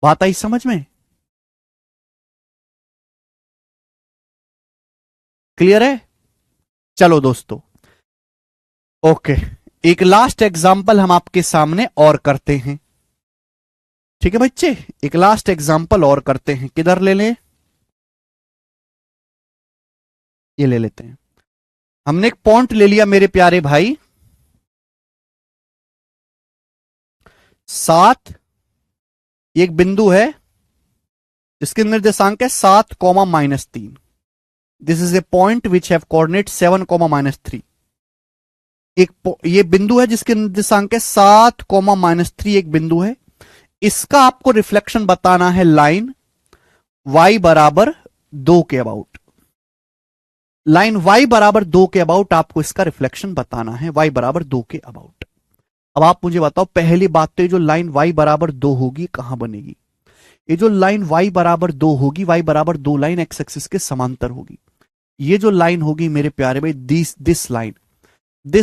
बात आई समझ में? क्लियर है? चलो दोस्तों, ओके, एक लास्ट एग्जाम्पल हम आपके सामने और करते हैं। ठीक है बच्चे, एक लास्ट एग्जाम्पल और करते हैं। किधर ले लें? ये ले लेते हैं। हमने एक पॉइंट ले लिया मेरे प्यारे भाई, 7। एक बिंदु है जिसके निर्देशांक है 7, -3। This is a point which have coordinate 7, -3। ये बिंदु है जिसके निर्देशांक है 7, -3। एक बिंदु है, इसका आपको रिफ्लेक्शन बताना है लाइन y बराबर 2 के अबाउट। लाइन y बराबर 2 के अबाउट आपको इसका रिफ्लेक्शन बताना है, y बराबर 2 के अबाउट। अब आप मुझे बताओ, पहली बात तो ये जो लाइन y बराबर 2 होगी कहां बनेगी? ये जो लाइन y बराबर 2 होगी, y बराबर 2 लाइन एक्स एक्सिस के समांतर होगी। ये जो लाइन होगी मेरे प्यारे भाई, this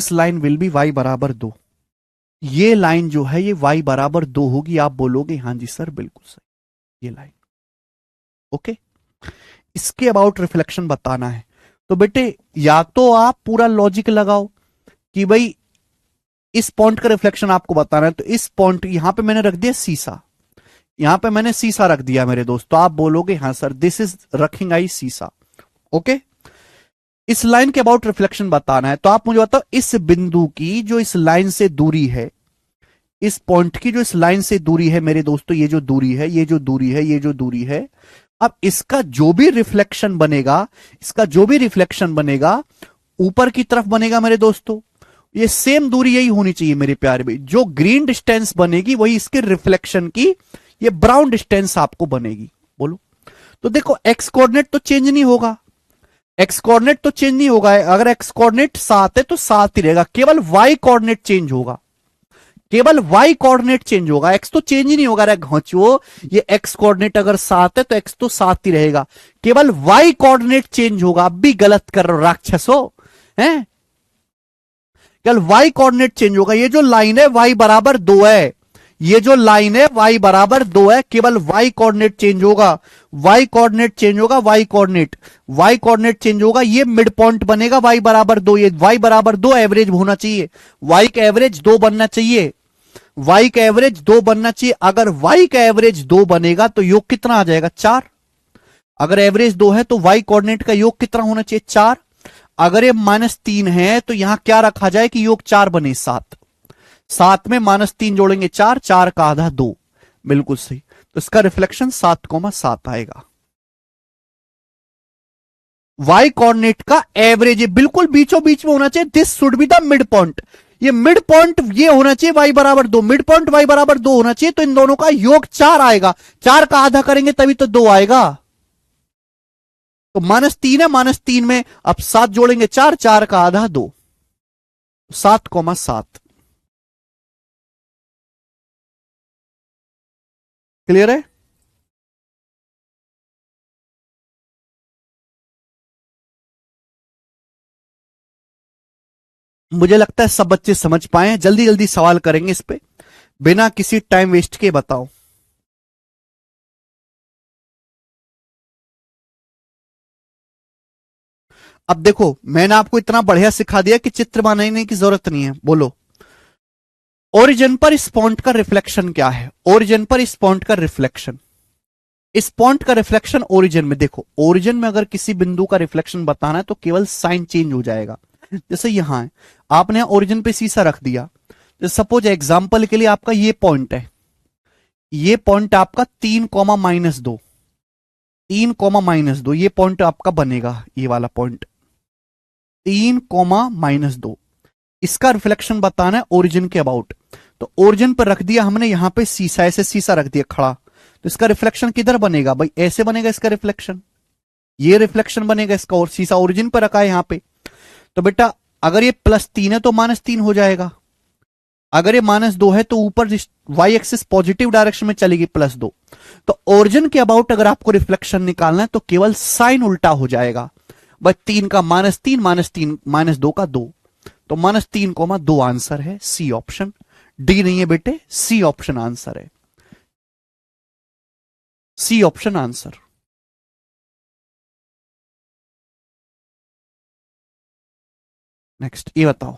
line will be y बराबर 2। ये लाइन जो है ये y बराबर 2 होगी। आप बोलोगे हाँ जी सर बिल्कुल सही, ये लाइन। ओके, इसके अबाउट रिफ्लेक्शन बताना है। तो बेटे या तो आप पूरा लॉजिक लगाओ कि भाई इस पॉइंट का रिफ्लेक्शन आपको बताना है, तो इस पॉइंट यहां पे मैंने रख दिया सीसा, यहां पे मैंने सीसा रख दिया मेरे दोस्त। तो आप बोलोगे हाँ सर, दिस इज रखिंग आई सीसा। ओके, इस लाइन के अबाउट रिफ्लेक्शन बताना है। तो आप मुझे बताओ, इस बिंदु की जो इस लाइन से दूरी है, इस पॉइंट की जो इस लाइन से दूरी है मेरे दोस्तों, ये जो दूरी है, ये जो दूरी है, ये जो दूरी है, अब इसका जो भी रिफ्लेक्शन बनेगा, इसका जो भी रिफ्लेक्शन बनेगा ऊपर की तरफ बनेगा मेरे दोस्तों। ये सेम दूरी यही होनी चाहिए मेरे प्यारे भाई। जो ग्रीन डिस्टेंस बनेगी वही इसके रिफ्लेक्शन की ये ब्राउन डिस्टेंस आपको बनेगी। बोलो, तो देखो एक्स कोऑर्डिनेट तो चेंज नहीं होगा, एक्स कोऑर्डिनेट तो चेंज नहीं होगा। अगर एक्स कोऑर्डिनेट 7 है तो 7 ही रहेगा, केवल वाई कोऑर्डिनेट चेंज होगा, केवल वाई कोऑर्डिनेट चेंज होगा, एक्स तो चेंज ही नहीं होगा। घोचो, ये एक्स कोऑर्डिनेट अगर 7 है तो एक्स तो 7 ही रहेगा, केवल वाई कोऑर्डिनेट चेंज होगा। अब भी गलत कर रहे हो राक्षसो, हैं? केवल वाई कोऑर्डिनेट चेंज होगा। ये जो लाइन है y बराबर 2 है, ये जो लाइन है y बराबर 2 है, केवल y कोऑर्डिनेट चेंज होगा, y कोऑर्डिनेट चेंज होगा, y कोऑर्डिनेट चेंज होगा। ये मिड पॉइंट बनेगा y बराबर 2, ये y बराबर 2 एवरेज होना चाहिए, y का एवरेज 2 बनना चाहिए, y का एवरेज 2 बनना चाहिए। अगर y का एवरेज 2 बनेगा तो योग कितना आ जाएगा? 4। अगर एवरेज 2 है तो y कोऑर्डिनेट का योग कितना होना चाहिए? 4। अगर ये -3 है तो यहां क्या रखा जाए कि योग 4 बने? 7। 7 में -3 जोड़ेंगे 4, 4 का आधा 2, बिल्कुल सही। तो इसका रिफ्लेक्शन 7,7 आएगा। y कोऑर्डिनेट का एवरेज ये बिल्कुल बीचों बीच में होना चाहिए, this should be the mid point. ये मिड पॉइंट ये होना चाहिए y बराबर 2, मिड पॉइंट y बराबर 2 होना चाहिए। तो इन दोनों का योग 4 आएगा, 4 का आधा करेंगे तभी तो 2 आएगा। तो -3 है, -3 में अब 7 जोड़ेंगे 4, 4 का आधा 2, 7,7। क्लियर है? मुझे लगता है सब बच्चे समझ पाए हैं। जल्दी जल्दी सवाल करेंगे इस पे, बिना किसी टाइम वेस्ट के। बताओ, अब देखो मैंने आपको इतना बढ़िया सिखा दिया कि चित्र बनाने की जरूरत नहीं है। बोलो, ओरिजिन पर इस पॉइंट का रिफ्लेक्शन क्या है? ओरिजिन पर इस पॉइंट का रिफ्लेक्शन, इस पॉइंट का रिफ्लेक्शन ओरिजिन में, देखो ओरिजिन में अगर किसी बिंदु का रिफ्लेक्शन बताना है तो केवल साइन चेंज हो जाएगा। जैसे यहां है, आपने ओरिजिन पे शीशा रख दिया, तो सपोज एग्जांपल के लिए आपका ये पॉइंट है, ये पॉइंट आपका 3,-2, 3,-2, ये पॉइंट आपका बनेगा, ये वाला पॉइंट 3,-2, इसका रिफ्लेक्शन बताना है ओरिजिन के अबाउट। तो ओरिजिन पर रख दिया हमने यहां पे शीशा, ऐसे शीशा रख दिया खड़ा, तो इसका रिफ्लेक्शन किधर बनेगा भाई? ऐसे बनेगा इसका रिफ्लेक्शन, ये रिफ्लेक्शन बनेगा इसका, और शीशा ओरिजिन पर रखा है यहां पे। तो बेटा अगर ये +3 है तो -3 हो जाएगा, अगर ये -2 है तो ऊपर वाई एक्सिस पॉजिटिव डायरेक्शन में चलेगी +2। तो ओरिजिन के अबाउट अगर आपको रिफ्लेक्शन निकालना है तो केवल साइन उल्टा हो जाएगा, बस 3 का -3, -3 -2 का 2, तो -3,2 आंसर है, सी ऑप्शन। डी नहीं है बेटे, सी ऑप्शन आंसर है, सी ऑप्शन आंसर। नेक्स्ट ये बताओ।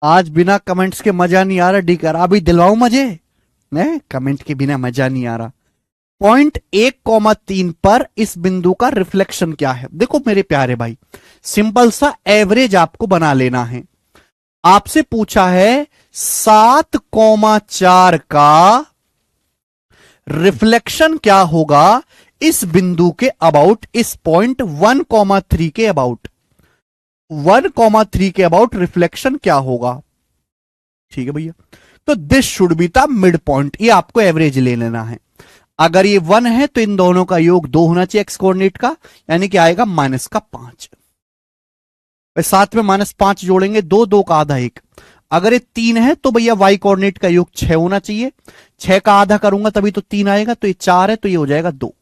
आज बिना कमेंट्स के मजा नहीं आ रहा, डी कर अभी दिलवाऊं मजे, नहीं कमेंट के बिना मजा नहीं आ रहा। पॉइंट 1,3 पर इस बिंदु का रिफ्लेक्शन क्या है? देखो मेरे प्यारे भाई, सिंपल सा एवरेज आपको बना लेना है। आपसे पूछा है 7,4 का रिफ्लेक्शन क्या होगा इस बिंदु के अबाउट, इस पॉइंट 1,3 के अबाउट, 1,3 के अबाउट रिफ्लेक्शन क्या होगा? ठीक है भैया, तो this should be the mid point, ये आपको एवरेज ले लेना है। अगर ये 1 है तो इन दोनों का योग 2 होना चाहिए एक्स कोऑर्डिनेट का, यानी कि आएगा -5। साथ में -5 जोड़ेंगे, 2 2 का आधा 1। अगर ये 3 है तो भैया वाई कोऑर्डिनेट का योग 6 होना चाहिए, 6 का आधा करूंगा तभी तो 3 आएगा, तो ये 4 है तो ये हो जाएगा 2।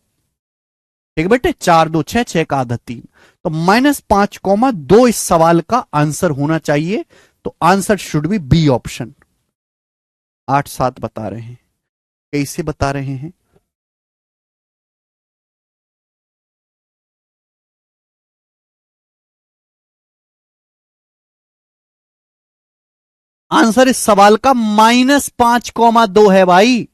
ठीक है बेटे, 4 2 6, 6 का आधा 3, तो -5,2 इस सवाल का आंसर होना चाहिए। तो answer should be B option. 8 7 बता रहे हैं, कैसे बता रहे हैं? आंसर इस सवाल का -5,2 है भाई।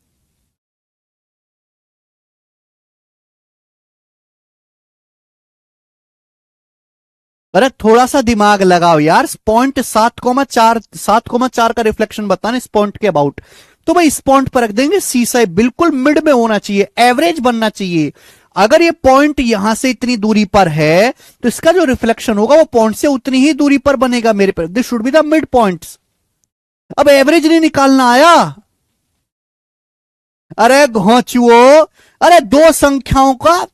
अरे थोड़ा सा दिमाग लगाओ यार, पॉइंट 7,4, 7,4 का रिफ्लेक्शन बताना इस पॉइंट के अबाउट, तो भाई इस पॉइंट पर रख देंगे सीसा, बिल्कुल मिड में होना चाहिए, एवरेज बनना चाहिए। अगर ये पॉइंट यहां से इतनी दूरी पर है तो इसका जो रिफ्लेक्शन होगा वो पॉइंट से उतनी ही दूरी पर बनेगा मेरे पर, this should be the mid points. अब एवरेज नहीं निकालना आया? अरे घोंचुओ, अरे दो संख्याओं का,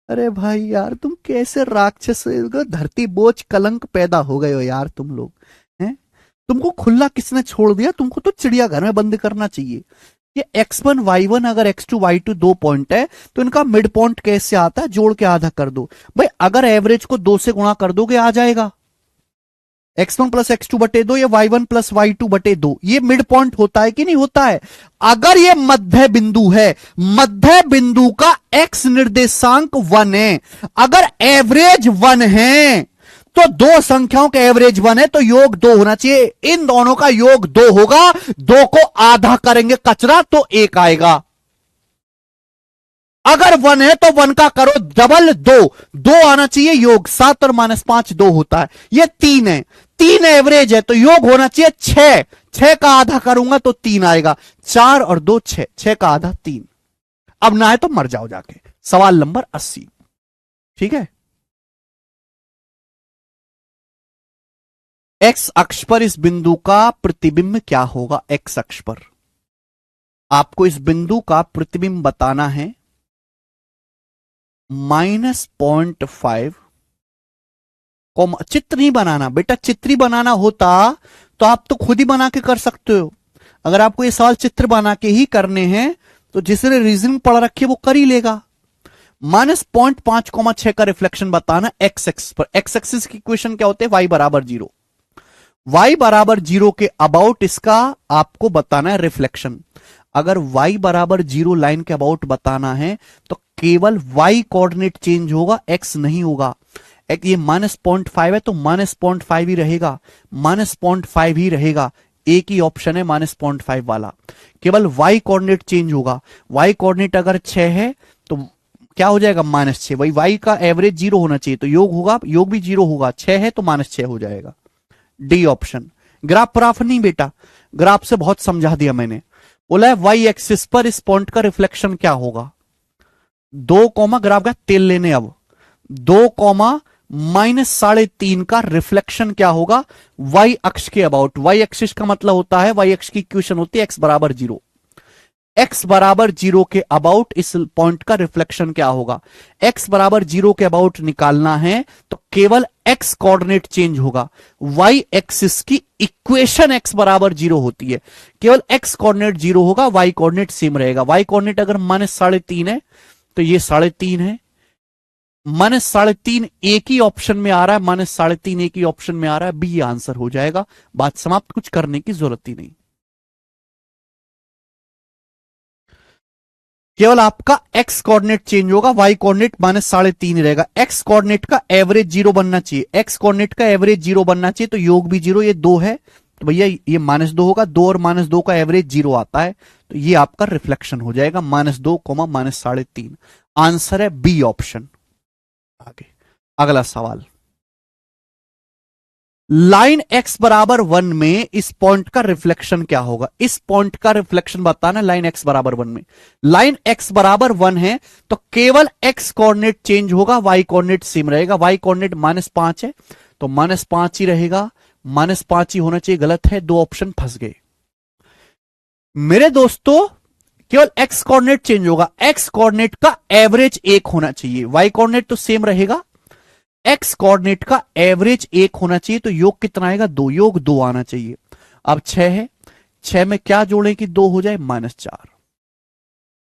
अरे भाई यार तुम कैसे राक्षस, धरती बोझ कलंक पैदा हो गए हो यार तुम लोग हैं। तुमको खुला किसने छोड़ दिया? तुमको तो चिड़ियाघर में बंद करना चाहिए। ये x1 y1 अगर x2 y2 दो पॉइंट है तो इनका मिड पॉइंट कैसे आता है? जोड़ के आधा कर दो भाई। अगर एवरेज को 2 से गुणा कर दोगे आ जाएगा। x1 प्लस x2 बटे 2 या y1 प्लस y2 बटे 2, ये मिड पॉइंट होता है कि नहीं होता है? अगर ये मध्य बिंदु है, मध्य बिंदु का x निर्देशांक 1 है, अगर एवरेज 1 है तो दो संख्याओं का एवरेज 1 है तो योग 2 होना चाहिए। इन दोनों का योग 2 होगा, 2 को आधा करेंगे कचरा तो 1 आएगा। अगर 1 है तो 1 का करो डबल, 2 आना चाहिए योग। 7 और -5 2 होता है। ये 3 है, 3 एवरेज है तो योग होना चाहिए 6। 6 का आधा करूंगा तो 3 आएगा। 4 और 2 6, 6 का आधा 3। अब ना है तो मर जाओ जाके। सवाल नंबर 80, ठीक है। एक्स अक्ष पर इस बिंदु का प्रतिबिंब क्या होगा? एक्स अक्ष पर आपको इस बिंदु का प्रतिबिंब बताना है -0.5। चित्र नहीं बनाना बेटा, चित्र ही बनाना होता तो आप तो खुद ही बना के कर सकते हो। अगर आपको ये सवाल चित्र बना के ही करने हैं तो जिसने रीजनिंग पढ़ रखी है वो कर ही लेगा। -0.5, 6 का रिफ्लेक्शन बताना एक्स एक्सिस पर। एक्स एक्सिस की इक्वेशन क्या होते हैं? y बराबर 0। y बराबर 0 के अबाउट इसका आपको बताना है रिफ्लेक्शन। अगर y बराबर 0 लाइन के अबाउट बताना है तो केवल y कोऑर्डिनेट चेंज होगा, x नहीं होगा। ये -0.5 है तो -0.5 ही रहेगा, -0.5 ही रहेगा। एक ही ऑप्शन है -0.5 वाला। केवल y कोऑर्डिनेट चेंज होगा। y कोऑर्डिनेट अगर 6 है तो क्या हो जाएगा? -6। वही y का एवरेज 0 होना चाहिए तो योग होगा, योग भी 0 होगा। 6 है तो -6 हो जाएगा। D option. ग्राफ प्राफ नहीं बेटा, ग्राफ से बहुत समझा दिया मैंने। बोला है वाई एक्सिस पर इस पॉइंट का रिफ्लेक्शन क्या होगा? 2 कॉमा, ग्राफ का तेल लेने अब 2 कॉमा -3.5 का रिफ्लेक्शन क्या होगा? वाई अक्ष के अबाउट। वाई एक्सिस का मतलब होता है, वाई अक्ष की इक्वेशन होती है x बराबर 0। x बराबर 0 के अबाउट इस पॉइंट का रिफ्लेक्शन क्या होगा? x बराबर 0 के अबाउट निकालना है तो केवल x कोऑर्डिनेट चेंज होगा। y एक्सिस की इक्वेशन x बराबर 0 होती है, केवल x कोऑर्डिनेट 0 होगा, y कोऑर्डिनेट सेम रहेगा। y कोऑर्डिनेट अगर -3.5 है तो ये 3.5 है। -3.5 एक ही ऑप्शन में आ रहा है, -3.5 एक ही ऑप्शन में आ रहा है, बी आंसर हो जाएगा। बात समाप्त, कुछ करने की जरूरत ही नहीं। केवल आपका x कोऑर्डिनेट चेंज होगा, y कोऑर्डिनेट -3.5 रहेगा। x कोऑर्डिनेट का एवरेज 0 बनना चाहिए, x कोऑर्डिनेट का एवरेज 0 बनना चाहिए तो योग भी 0। ये 2 है तो भैया ये -2 होगा। 2 और -2 का एवरेज 0 आता है तो ये आपका रिफ्लेक्शन हो जाएगा -2, -3.5। आंसर है बी ऑप्शन। आगे अगला सवाल। लाइन x बराबर 1 में इस पॉइंट का रिफ्लेक्शन क्या होगा? इस पॉइंट का रिफ्लेक्शन बताना। लाइन x बराबर 1 में, लाइन x बराबर 1 है तो केवल x कोऑर्डिनेट चेंज होगा, y कोऑर्डिनेट सेम रहेगा। y कोऑर्डिनेट -5 है तो -5 ही रहेगा, -5 ही होना चाहिए। गलत है, 2 ऑप्शन फंस गए मेरे दोस्तों। केवल x कोऑर्डिनेट चेंज होगा, x कोऑर्डिनेट का एवरेज 1 होना चाहिए, y कोऑर्डिनेट तो सेम रहेगा। x कोऑर्डिनेट का एवरेज 1 होना चाहिए तो योग कितना आएगा? 2। योग 2 आना चाहिए। अब 6 है, 6 में क्या जोड़ें कि 2 हो जाए? -4।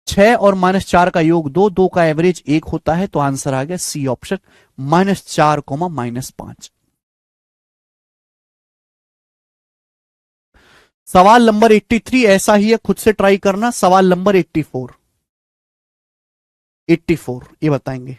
6 और -4 का योग 2, 2 का एवरेज 1 होता है तो आंसर आ गया सी ऑप्शन, -4, -5। सवाल नंबर 83 ऐसा ही है, खुद से ट्राई करना। सवाल नंबर 84 ये बताएंगे।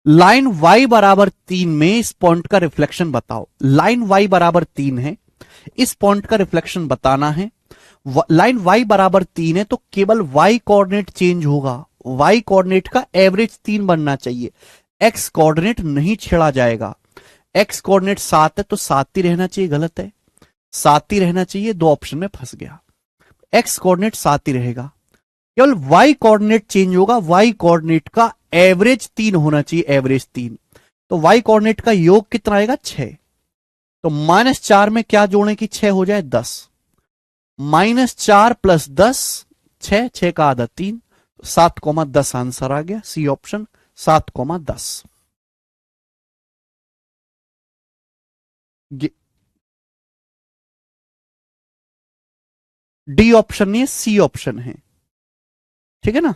लाइन y बराबर 3 में इस पॉइंट का रिफ्लेक्शन बताओ। लाइन y बराबर 3 है, इस पॉइंट का रिफ्लेक्शन बताना है। लाइन y बराबर 3 है तो केवल y कोऑर्डिनेट चेंज होगा, y कोऑर्डिनेट का एवरेज 3 बनना चाहिए, x कोऑर्डिनेट नहीं छेड़ा जाएगा। एक्स कोऑर्डिनेट 7 है तो 7 ही रहना चाहिए, गलत है, 7 ही रहना चाहिए, दो ऑप्शन में फंस गया। एक्स कोऑर्डिनेट 7 ही रहेगा, केवल वाई कोऑर्डिनेट चेंज होगा, वाई कोऑर्डिनेट का एवरेज 3 होना चाहिए, एवरेज 3। तो वाई कोऑर्डिनेट का योग कितना आएगा 6, तो -4 में क्या जोड़ें कि 6 हो जाए 10, -4 + 10 6, 6 का आधा 3, 7,10 आंसर आ गया, सी ऑप्शन 7,10। डी ऑप्शन नहीं है, सी ऑप्शन है, ठीक है ना।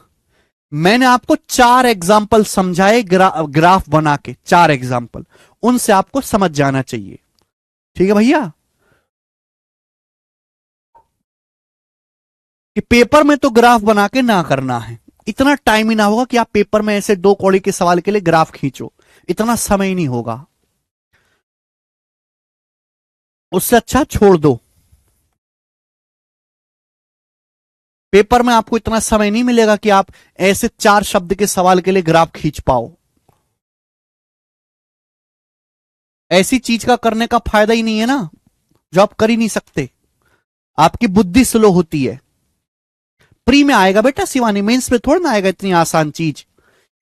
मैंने आपको 4 एग्जाम्पल समझाए ग्राफ बना के, 4 एग्जाम्पल, उनसे आपको समझ जाना चाहिए, ठीक है भैया। कि पेपर में तो ग्राफ बना के ना करना है, इतना टाइम ही ना होगा कि आप पेपर में ऐसे 2 कौड़ी के सवाल के लिए ग्राफ खींचो, इतना समय ही नहीं होगा, उससे अच्छा छोड़ दो। पेपर में आपको इतना समय नहीं मिलेगा कि आप ऐसे 4 शब्द के सवाल के लिए ग्राफ खींच पाओ, ऐसी चीज का करने का फायदा ही नहीं है ना, जो आप कर ही नहीं सकते, आपकी बुद्धि स्लो होती है। प्री में आएगा बेटा शिवानी, मेंस में थोड़ा ना आएगा इतनी आसान चीज,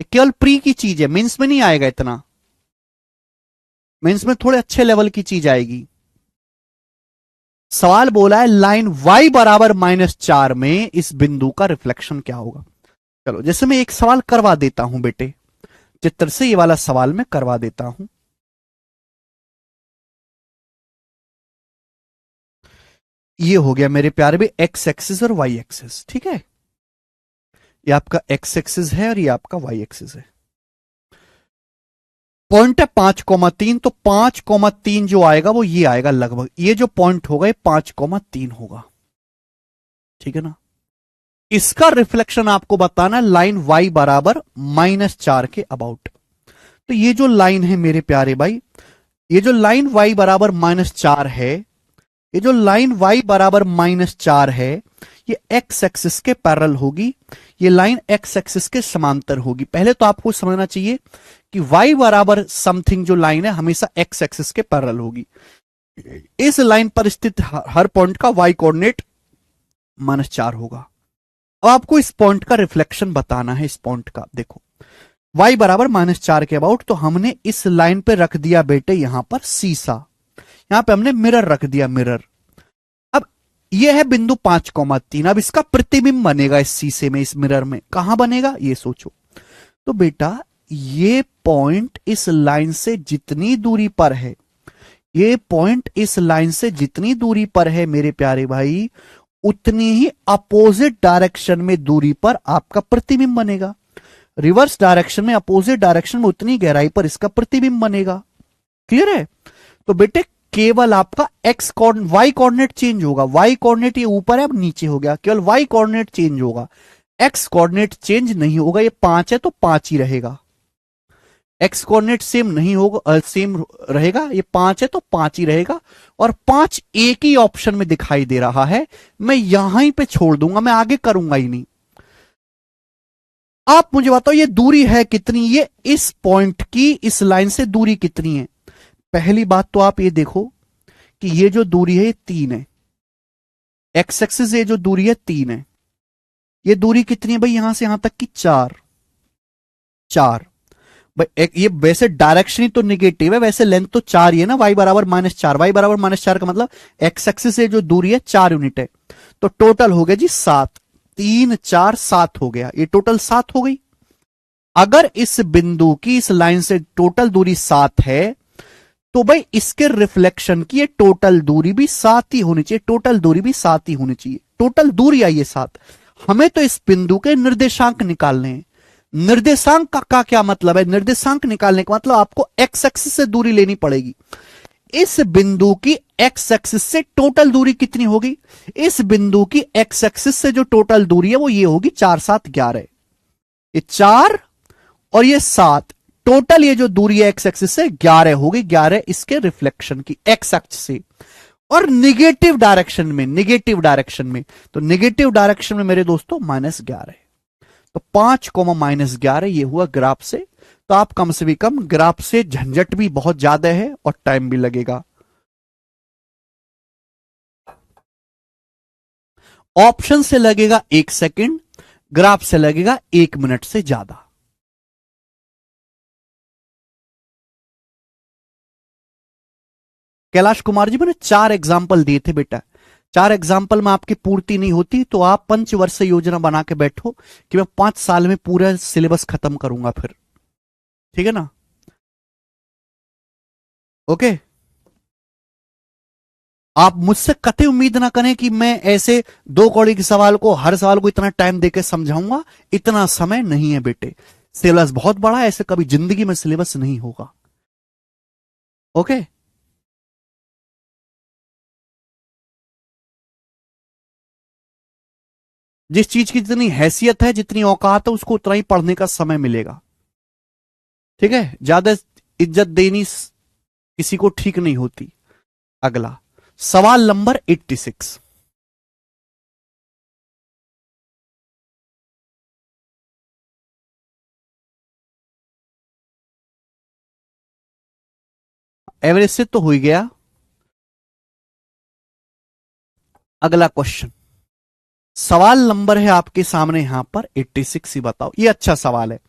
केवल प्री की चीज है, मेंस में नहीं आएगा इतना, मेंस में थोड़े अच्छे लेवल की चीज आएगी। सवाल बोला है लाइन y बराबर -4 में इस बिंदु का रिफ्लेक्शन क्या होगा। चलो जैसे मैं एक सवाल करवा देता हूं बेटे, चित्र से ये वाला सवाल मैं करवा देता हूं। ये हो गया मेरे प्यारे भी एक्स एक्सिस और वाई एक्सिस, ठीक है, ये आपका एक्स एक्सिस है और ये आपका वाई एक्सिस है। पॉइंट है 5,3, तो 5,3 जो आएगा वो ये आएगा लगभग, ये जो पॉइंट होगा ये 5,3 होगा, ठीक है ना। इसका रिफ्लेक्शन आपको बताना लाइन y बराबर -4 के अबाउट। तो ये जो लाइन है मेरे प्यारे भाई, ये जो लाइन y बराबर -4 है, ये जो लाइन y बराबर -4 है, ये x एक्सिस के पैरेलल होगी, ये लाइन x एक्सिस के समांतर होगी। पहले तो आपको समझना चाहिए कि y बराबर समथिंग जो लाइन है हमेशा x एक्सिस के पैरेलल होगी। इस लाइन पर स्थित हर पॉइंट का y कोऑर्डिनेट -4 होगा। अब आपको इस पॉइंट का रिफ्लेक्शन बताना है, इस पॉइंट का देखो y बराबर -4 के अबाउट, तो हमने इस लाइन पे रख दिया बेटे यहां पर शीशा, यहां पे हमने मिरर रख दिया, मिरर। अब यह है बिंदु 5,3, अब इसका प्रतिबिंब बनेगा इस शीशे में, इस मिरर में, कहां बनेगा ये सोचो। तो बेटा ये पॉइंट इस लाइन से जितनी दूरी पर है, ये पॉइंट इस लाइन से जितनी दूरी पर है मेरे प्यारे भाई, उतनी ही अपोजिट डायरेक्शन में दूरी पर आपका प्रतिबिंब बनेगा। रिवर्स डायरेक्शन में, अपोजिट डायरेक्शन में उतनी गहराई पर इसका प्रतिबिंब बनेगा। क्लियर है। तो बेटे केवल आपका X coordinate, Y coordinate change होगा, वाई कोऑर्डिनेट ये ऊपर है अब नीचे हो गया, केवल वाई कोऑर्डिनेट चेंज होगा, एक्स कोऑर्डिनेट चेंज नहीं होगा। ये 5 है तो 5 ही रहेगा, एक्स कोऑर्डिनेट सेम नहीं होगा, सेम रहेगा, ये 5 है तो 5 ही रहेगा। और 5 एक ही ऑप्शन में दिखाई दे रहा है, मैं यहां पे छोड़ दूंगा, मैं आगे करूंगा ही नहीं। आप मुझे बताओ ये दूरी है कितनी, ये इस पॉइंट की इस लाइन से दूरी कितनी है। पहली बात तो आप ये देखो कि ये जो दूरी है ये 3 है, एक्स एक्सिस ये जो दूरी है 3 है, ये दूरी कितनी है भाई यहां से यहां तक की 4 भाई। ये वैसे डायरेक्शन ही तो निगेटिव है, वैसे लेंथ तो 4 ही है ना, y बराबर -4, y बराबर -4 का मतलब एक्स एक्सिस से जो दूरी है 4 यूनिट है, तो टोटल हो गया जी 7, 3 4 7 हो गया, ये टोटल 7 हो गई। अगर इस बिंदु की इस लाइन से टोटल दूरी 7 है, तो भाई इसके रिफ्लेक्शन की ये टोटल दूरी भी 7 ही होनी चाहिए, टोटल दूरी भी 7 ही होनी चाहिए, टोटल दूरी आई है 7। हमें तो इस बिंदु के निर्देशांक निकालने हैं। निर्देशांक का क्या मतलब है, निर्देशांक निकालने का मतलब आपको एक्स एक्सिस से दूरी लेनी पड़ेगी। इस बिंदु की एक्स एक्सिस से टोटल दूरी कितनी होगी, इस बिंदु की एक्स एक्सिस से जो टोटल दूरी है वो ये होगी 4 7 11, ये 4 और ये 7, टोटल ये जो दूरी है एक्स एक्सिस से 11 होगी, 11 इसके रिफ्लेक्शन की एक्स एक्सिस से। और निगेटिव डायरेक्शन में, निगेटिव डायरेक्शन में, तो निगेटिव डायरेक्शन में मेरे दोस्तों -11, तो 5, -11 ये हुआ ग्राफ से तो आप कम से भी कम ग्राफ से झंझट भी बहुत ज्यादा है और टाइम भी लगेगा। ऑप्शन से लगेगा 1 सेकंड, ग्राफ से लगेगा 1 मिनट से ज्यादा। कैलाश कुमार जी, मैंने 4 एग्जाम्पल दिए थे बेटा, 4 एग्जाम्पल में आपकी पूर्ति नहीं होती तो आप पंचवर्ष योजना बना के बैठो कि मैं 5 साल में पूरा सिलेबस खत्म करूंगा फिर, ठीक है ना? ओके। आप मुझसे कतई उम्मीद ना करें कि मैं ऐसे 2 कौड़ी के सवाल को, हर सवाल को इतना टाइम देकर समझाऊंगा। इतना समय नहीं है बेटे, सिलेबस बहुत बड़ा है, ऐसे कभी जिंदगी में सिलेबस नहीं होगा। ओके। जिस चीज की जितनी हैसियत है, जितनी औकात है, उसको उतना ही पढ़ने का समय मिलेगा, ठीक है? ज्यादा इज्जत देनी किसी को ठीक नहीं होती। अगला सवाल नंबर 86। एवरेज से तो हो ही गया। अगला क्वेश्चन, सवाल नंबर है आपके सामने यहां पर 86 ही। बताओ, ये अच्छा सवाल है।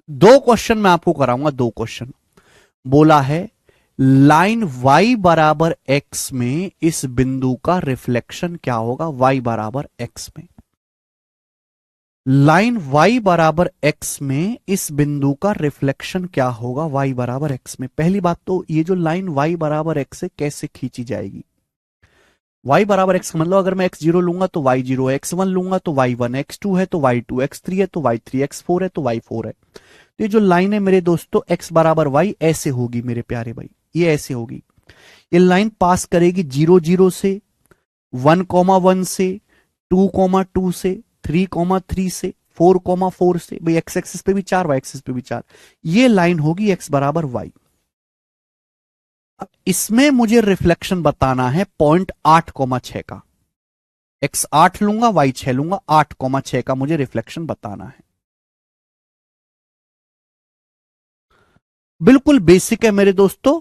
2 क्वेश्चन मैं आपको कराऊंगा, 2 क्वेश्चन। बोला है लाइन y बराबर x में इस बिंदु का रिफ्लेक्शन क्या होगा? y बराबर x में, लाइन y बराबर x में इस बिंदु का रिफ्लेक्शन क्या होगा y बराबर x में? पहली बात तो ये जो लाइन y बराबर x है कैसे खींची जाएगी? y बराबर x का मतलब अगर मैं x0 लूंगा तो y0, x1 लूंगा तो y1, x2 है तो y2, x3 है तो y3, x4 है तो y4 है। तो ये जो लाइन है मेरे दोस्तों x बराबर y ऐसे होगी मेरे प्यारे भाई, ये ऐसे होगी। ये लाइन पास करेगी 0 0 से, 1 1 से, 2 2 से, 3 3 से, 4 4 से। भाई x एक्सिस पे भी 4, y एक्सिस पे भी 4। ये लाइन होगी x बराबर y। अब इसमें मुझे रिफ्लेक्शन बताना है पॉइंट 8 6 का। x 8 लूंगा, y 6 लूंगा, 8 6 का मुझे रिफ्लेक्शन बताना है। बिल्कुल बेसिक है मेरे दोस्तों।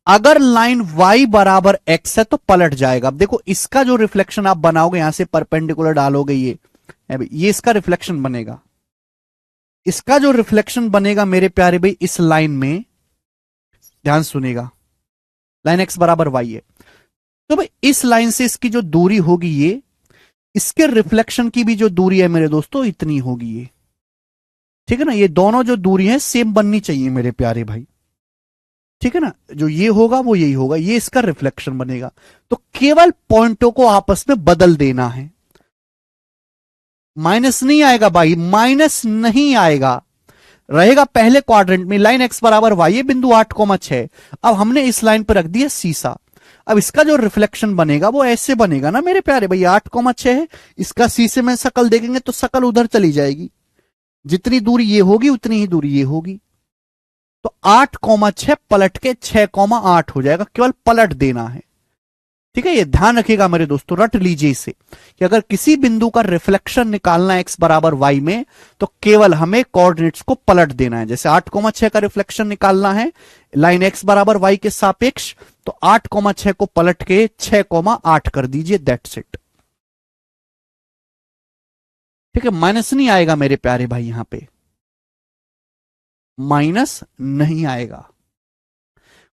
अगर लाइन y बराबर x है तो पलट जाएगा। अब देखो इसका जो रिफ्लेक्शन आप बनाओगे, यहां से परपेंडिकुलर डालोगे, ये इसका रिफ्लेक्शन बनेगा। इसका जो रिफ्लेक्शन बनेगा मेरे प्यारे भाई इस लाइन में, ध्यान सुनेगा, लाइन x बराबर y है तो भाई इस लाइन से इसकी जो दूरी होगी ये, इसके रिफ्लेक्शन की भी जो दूरी है मेरे दोस्तों इतनी होगी ये, ठीक है ना? ये दोनों जो दूरी है सेम बननी चाहिए मेरे प्यारे भाई, ठीक है ना? जो ये होगा वो यही होगा, ये इसका रिफ्लेक्शन बनेगा। तो केवल पॉइंटों को आपस में बदल देना है। माइनस नहीं आएगा भाई, माइनस नहीं आएगा, रहेगा पहले क्वाड्रेंट में। लाइन x बराबर y, ये बिंदु 8 6। अब हमने इस लाइन पर रख दिया सीसा। अब इसका जो रिफ्लेक्शन बनेगा वो ऐसे बनेगा ना मेरे प्यारे भाई, 8 6 है, इसका सी में शकल देखेंगे तो शकल उधर चली जाएगी। जितनी दूरी ये होगी उतनी ही दूरी ये होगी। तो 8 6 पलट के 6 8 हो जाएगा, केवल पलट देना है, ठीक है? ये ध्यान रखिएगा मेरे दोस्तों, रट लीजिए इसे कि अगर किसी बिंदु का रिफ्लेक्शन निकालना है x बराबर y में तो केवल हमें कोऑर्डिनेट्स को पलट देना है। जैसे 8 6 का रिफ्लेक्शन निकालना है लाइन x बराबर y के सापेक्ष, तो 8 6 को पलट के 6 8 कर दीजिए, दैट्स इट, ठीक है? माइनस नहीं आएगा मेरे प्यारे भाई, यहां पे माइनस नहीं आएगा।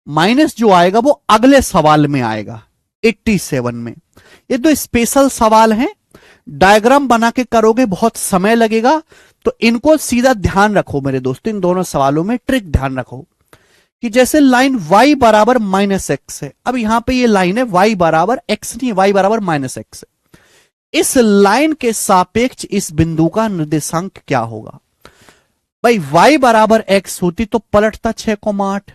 माइनस जो आएगा वो अगले सवाल में आएगा 87 में। ये दो स्पेशल सवाल हैं, डायग्राम बना के करोगे बहुत समय लगेगा, तो इनको सीधा ध्यान रखो मेरे दोस्तों। इन दोनों सवालों में ट्रिक ध्यान रखो कि जैसे लाइन y बराबर -x है, अब यहां पे ये लाइन है y बराबर x नहीं, y बराबर -x है। इस लाइन के सापेक्ष इस बिंदु का निर्देशांक क्या होगा? भाई y बराबर x होती तो पलटता 6 8।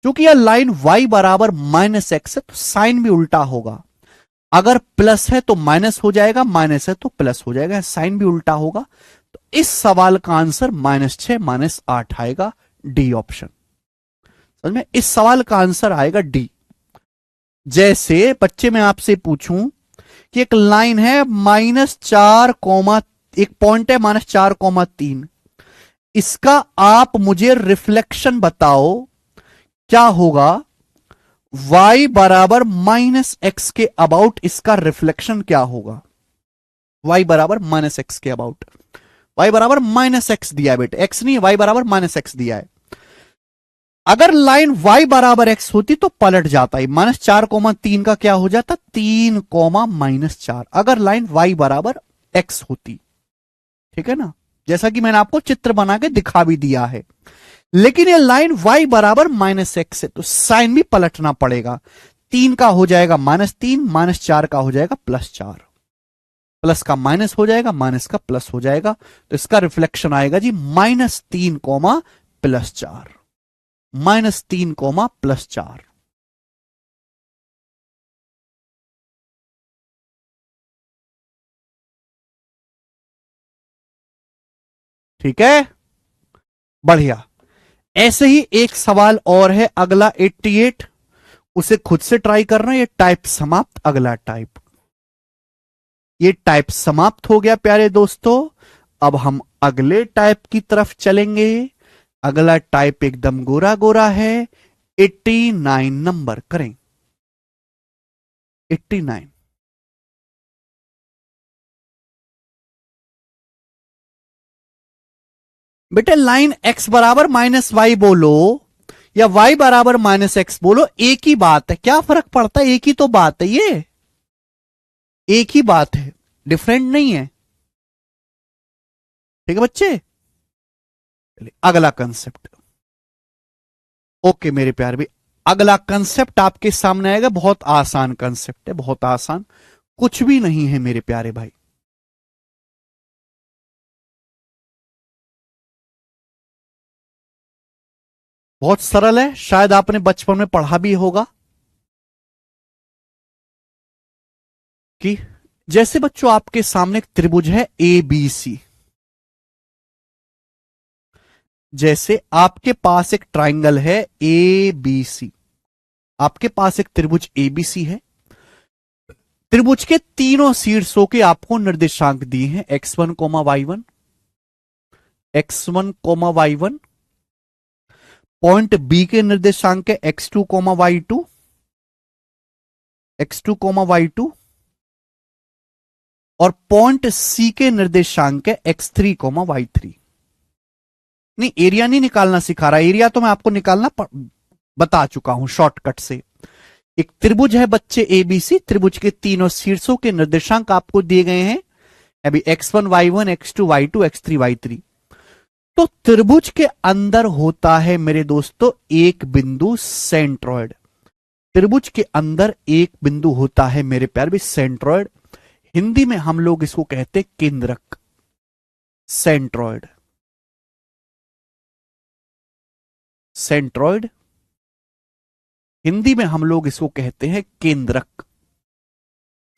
क्योंकि यह लाइन y बराबर -x है तो साइन भी उल्टा होगा। अगर प्लस है तो माइनस हो जाएगा, माइनस है तो प्लस हो जाएगा, साइन भी उल्टा होगा। तो इस सवाल का आंसर -6 -8 आएगा, डी ऑप्शन। समझ में? इस सवाल का आंसर आएगा डी। जैसे बच्चे मैं आपसे पूछूं कि एक लाइन है -4, एक पॉइंट है -4 3, इसका आप मुझे रिफ्लेक्शन बताओ क्या होगा। y बराबर माइनस एक्स के अबाउट इसका रिफ्लेक्शन क्या होगा। y बराबर माइनस एक्स के अबाउट, y बराबर माइनस एक्स दिया है बेटे, x नहीं है, y बराबर माइनस एक्स दिया है। अगर लाइन y बराबर x होती तो पलट जाता है, -4,3 का क्या हो जाता, 3,-4। अगर लाइन y बराबर x होती, ठीक है ना, जैसा कि मैंने आपको चित्र बना के दिखा भी दिया है। लेकिन ये लाइन y बराबर माइनस एक्स है तो साइन भी पलटना पड़ेगा। 3 का हो जाएगा -3, -4 का हो जाएगा +4, प्लस का माइनस हो जाएगा, माइनस का प्लस हो जाएगा, तो इसका रिफ्लेक्शन आएगा जी -3, +4, -3, +4। ठीक है, बढ़िया। ऐसे ही एक सवाल और है अगला 88, उसे खुद से ट्राई करना। ये टाइप समाप्त, अगला टाइप, ये टाइप समाप्त हो गया प्यारे दोस्तों। अब हम अगले टाइप की तरफ चलेंगे। अगला टाइप एकदम गोरा गोरा है, 89 नंबर करें, 89। बेटे लाइन x बराबर -y बोलो या y बराबर -x बोलो, एक ही बात है, क्या फर्क पड़ता है, एक ही तो बात है, ये एक ही बात है, डिफरेंट नहीं है। ठीक है बच्चे, चलिए अगला कंसेप्ट। ओके मेरे प्यारे भाई, अगला कंसेप्ट आपके सामने आएगा, बहुत आसान कंसेप्ट है, बहुत आसान, कुछ भी नहीं है मेरे प्यारे भाई। बहुत सरल है, शायद आपने बचपन में पढ़ा भी होगा कि जैसे बच्चों आपके सामने एक त्रिभुज है ए बी सी, जैसे आपके पास एक ट्राइंगल है ए बी सी, आपके पास एक त्रिभुज एबीसी है, त्रिभुज के तीनों शीर्षों के आपको निर्देशांक दिए हैं, x1, y1, x1, y1, point B के निर्देशांक है x2, y2, x2, y2, और पॉइंट सी के निर्देशांक है x3, y3। नहीं, एरिया नहीं निकालना सिखा रहा, एरिया तो मैं आपको निकालना बता चुका हूं शॉर्टकट से। एक त्रिभुज है बच्चे एबीसी, त्रिभुज के तीनों शीर्षों के निर्देशांक आपको दिए गए हैं, अभी x1, y1, x2, y2, x3, y3। तो त्रिभुज के अंदर होता है मेरे दोस्तों एक बिंदु सेंट्रॉयड, त्रिभुज के अंदर एक बिंदु होता है मेरे प्यारे भी सेंट्रॉयड, हिंदी में हम लोग इसको कहते हैं केंद्रक, सेंट्रॉयड, सेंट्रॉयड, हिंदी में हम लोग इसको कहते हैं केंद्रक।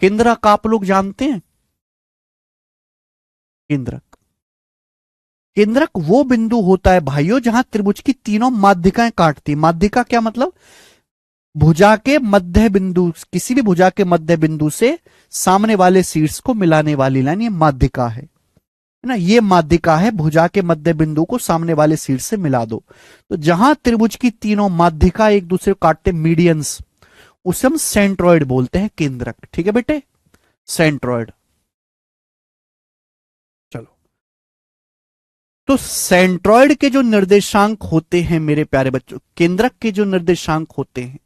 केंद्रक आप लोग जानते हैं, केंद्रक, केंद्रक वो बिंदु होता है भाइयों जहां त्रिभुज की तीनों माध्यिकाएं काटती, माध्यिका क्या मतलब, भुजा के मध्य बिंदु, किसी भी भुजा के मध्य बिंदु से सामने वाले शीर्ष को मिलाने वाली लाइन, ये माध्यिका है ना, ये माध्यिका है, भुजा के मध्य बिंदु को सामने वाले शीर्ष से मिला दो। तो जहां त्रिभुज की तीनों माध्यिका एक दूसरे को काटते, मीडियंस, उसे हम सेंट्रॉयड बोलते हैं, केंद्रक। ठीक है बेटे, सेंट्रॉयड। चलो, तो सेंट्रॉयड के जो निर्देशांक होते हैं मेरे प्यारे बच्चों, केंद्रक के जो निर्देशांक होते हैं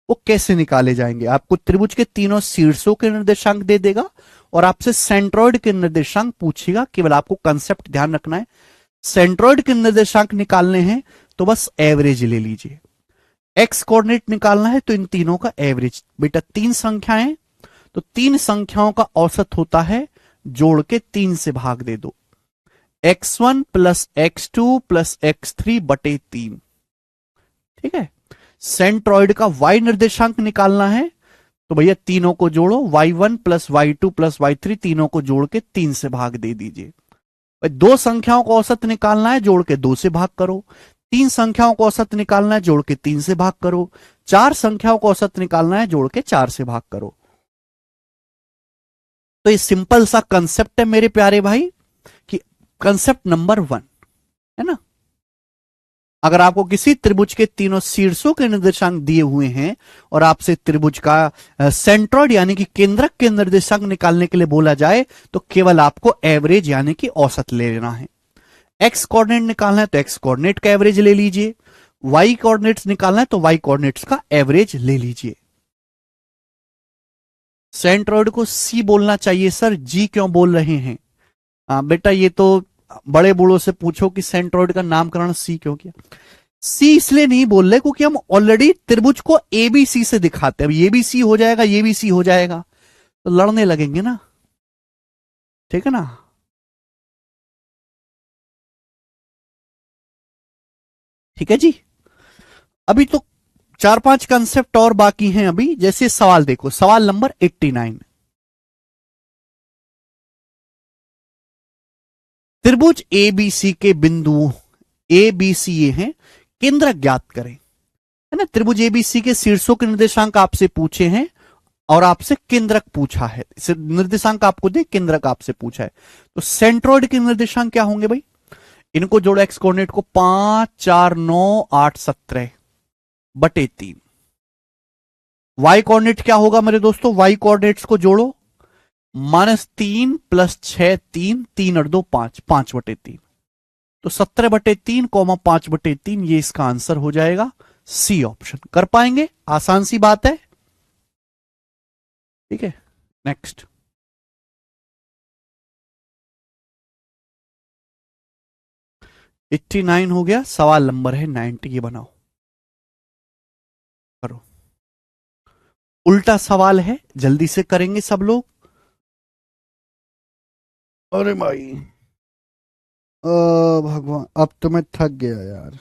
वो कैसे निकाले जाएंगे, आपको त्रिभुज के तीनों शीर्षों के निर्देशांक दे देगा और आपसे सेंट्रॉयड के निर्देशांक पूछेगा, केवल आपको कंसेप्ट ध्यान रखना है, सेंट्रॉयड के निर्देशांक निकालने हैं तो बस एवरेज ले लीजिए, एक्स कोऑर्डिनेट निकालना है तो इन तीनों का एवरेज, बेटा तीन संख्याएं, तो तीन संख्याओं का औसत होता है, जोड़ के 3 से भाग दे दो, x1 plus x2 plus x3 बटे 3। ठीक है, सेंट्रॉयड का y निर्देशांक निकालना है तो भैया तीनों को जोड़ो, y1 plus y2 plus y3, तीनों को जोड़ के 3 से भाग दे दीजिए। दो संख्याओं को औसत निकालना है, जोड़ के 2 से भाग करो, तीन संख्याओं को औसत निकालना है, जोड़ के 3 से भाग करो, चार संख्याओं को औसत निकालना है, जोड़ के 4 से भाग करो। तो ये सिंपल सा कंसेप्ट है मेरे प्यारे भाई, कि कंसेप्ट नंबर 1, है ना। अगर आपको किसी त्रिभुज के तीनों शीर्षों के निर्देशांक दिए हुए हैं और आपसे त्रिभुज का सेंट्रॉइड यानी कि केंद्रक के निर्देशांक निकालने के लिए बोला जाए तो केवल आपको एवरेज यानी कि औसत ले लेना है। एक्स कोऑर्डिनेट निकालना है तो एक्स कोऑर्डिनेट का एवरेज ले लीजिए, वाई कोऑर्डिनेट्स निकालना है तो वाई कोऑर्डिनेट्स का एवरेज ले लीजिए। सेंट्रॉइड को सी बोलना चाहिए सर, जी क्यों बोल रहे हैं? बेटा ये तो बड़े बूढ़ों से पूछो कि सेंट्रॉइड का नामकरण सी क्यों किया। सी इसलिए नहीं बोल रहे क्योंकि हम ऑलरेडी त्रिभुज को एबीसी से दिखाते हैं। अब ये भी सी हो जाएगा, ये भी सी हो जाएगा तो लड़ने लगेंगे ना, ठीक है ना। ठीक है जी। अभी तो 4-5 कंसेप्ट और बाकी हैं अभी। जैसे सवाल देखो, सवाल नंबर 89, त्रिभुज एबीसी के बिंदुओं एबीसी ये हैं, केंद्रक ज्ञात करें, है ना। त्रिभुज एबीसी के शीर्षों के निर्देशांक आपसे पूछे हैं और आपसे केंद्रक पूछा है। निर्देशांक आपको दे, केंद्रक आपसे पूछा है। तो सेंट्रॉइड के निर्देशांक क्या होंगे भाई? इनको जोड़ो, एक्स कोऑर्डिनेट को 5, 4, 9, 8, 17 बटे 3। वाई कोऑर्डिनेट क्या होगा मेरे दोस्तों? वाई कोऑर्डिनेट्स को जोड़ो, -3 + 6, 3, 3 और 2 5, 5 बटे 3। तो 17 बटे 3, 5 बटे 3, ये इसका आंसर हो जाएगा सी ऑप्शन। कर पाएंगे? आसान सी बात है, ठीक है। नेक्स्ट, 89 हो गया। सवाल नंबर है 90, ये बनाओ, करो। उल्टा सवाल है, जल्दी से करेंगे सब लोग। अरे भाई भगवान, अब तो मैं थक गया यार।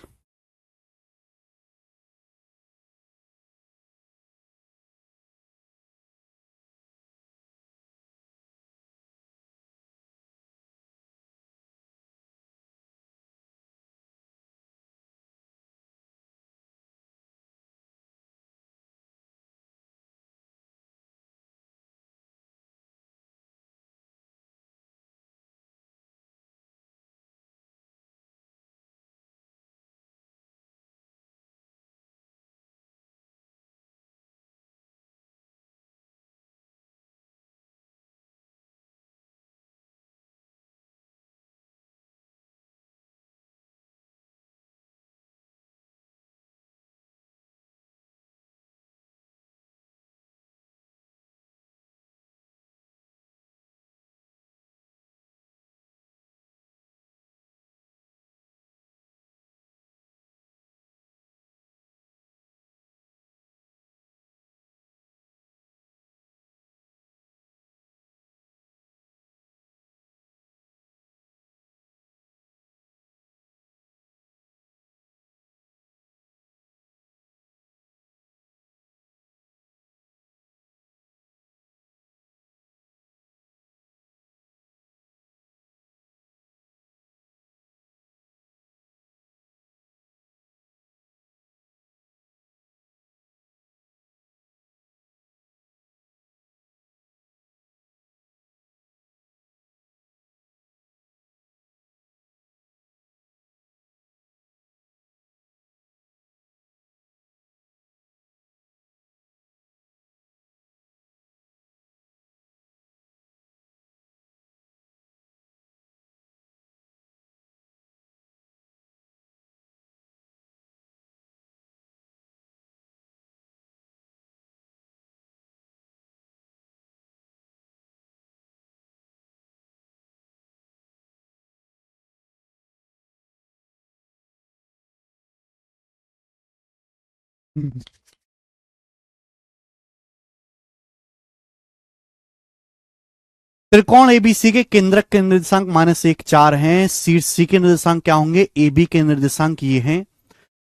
त्रिकोण एबीसी के केंद्रक के निर्देशांक -1, 4 हैं। शीर्ष सी के निर्देशांक क्या होंगे? एबी के निर्देशांक ये हैं।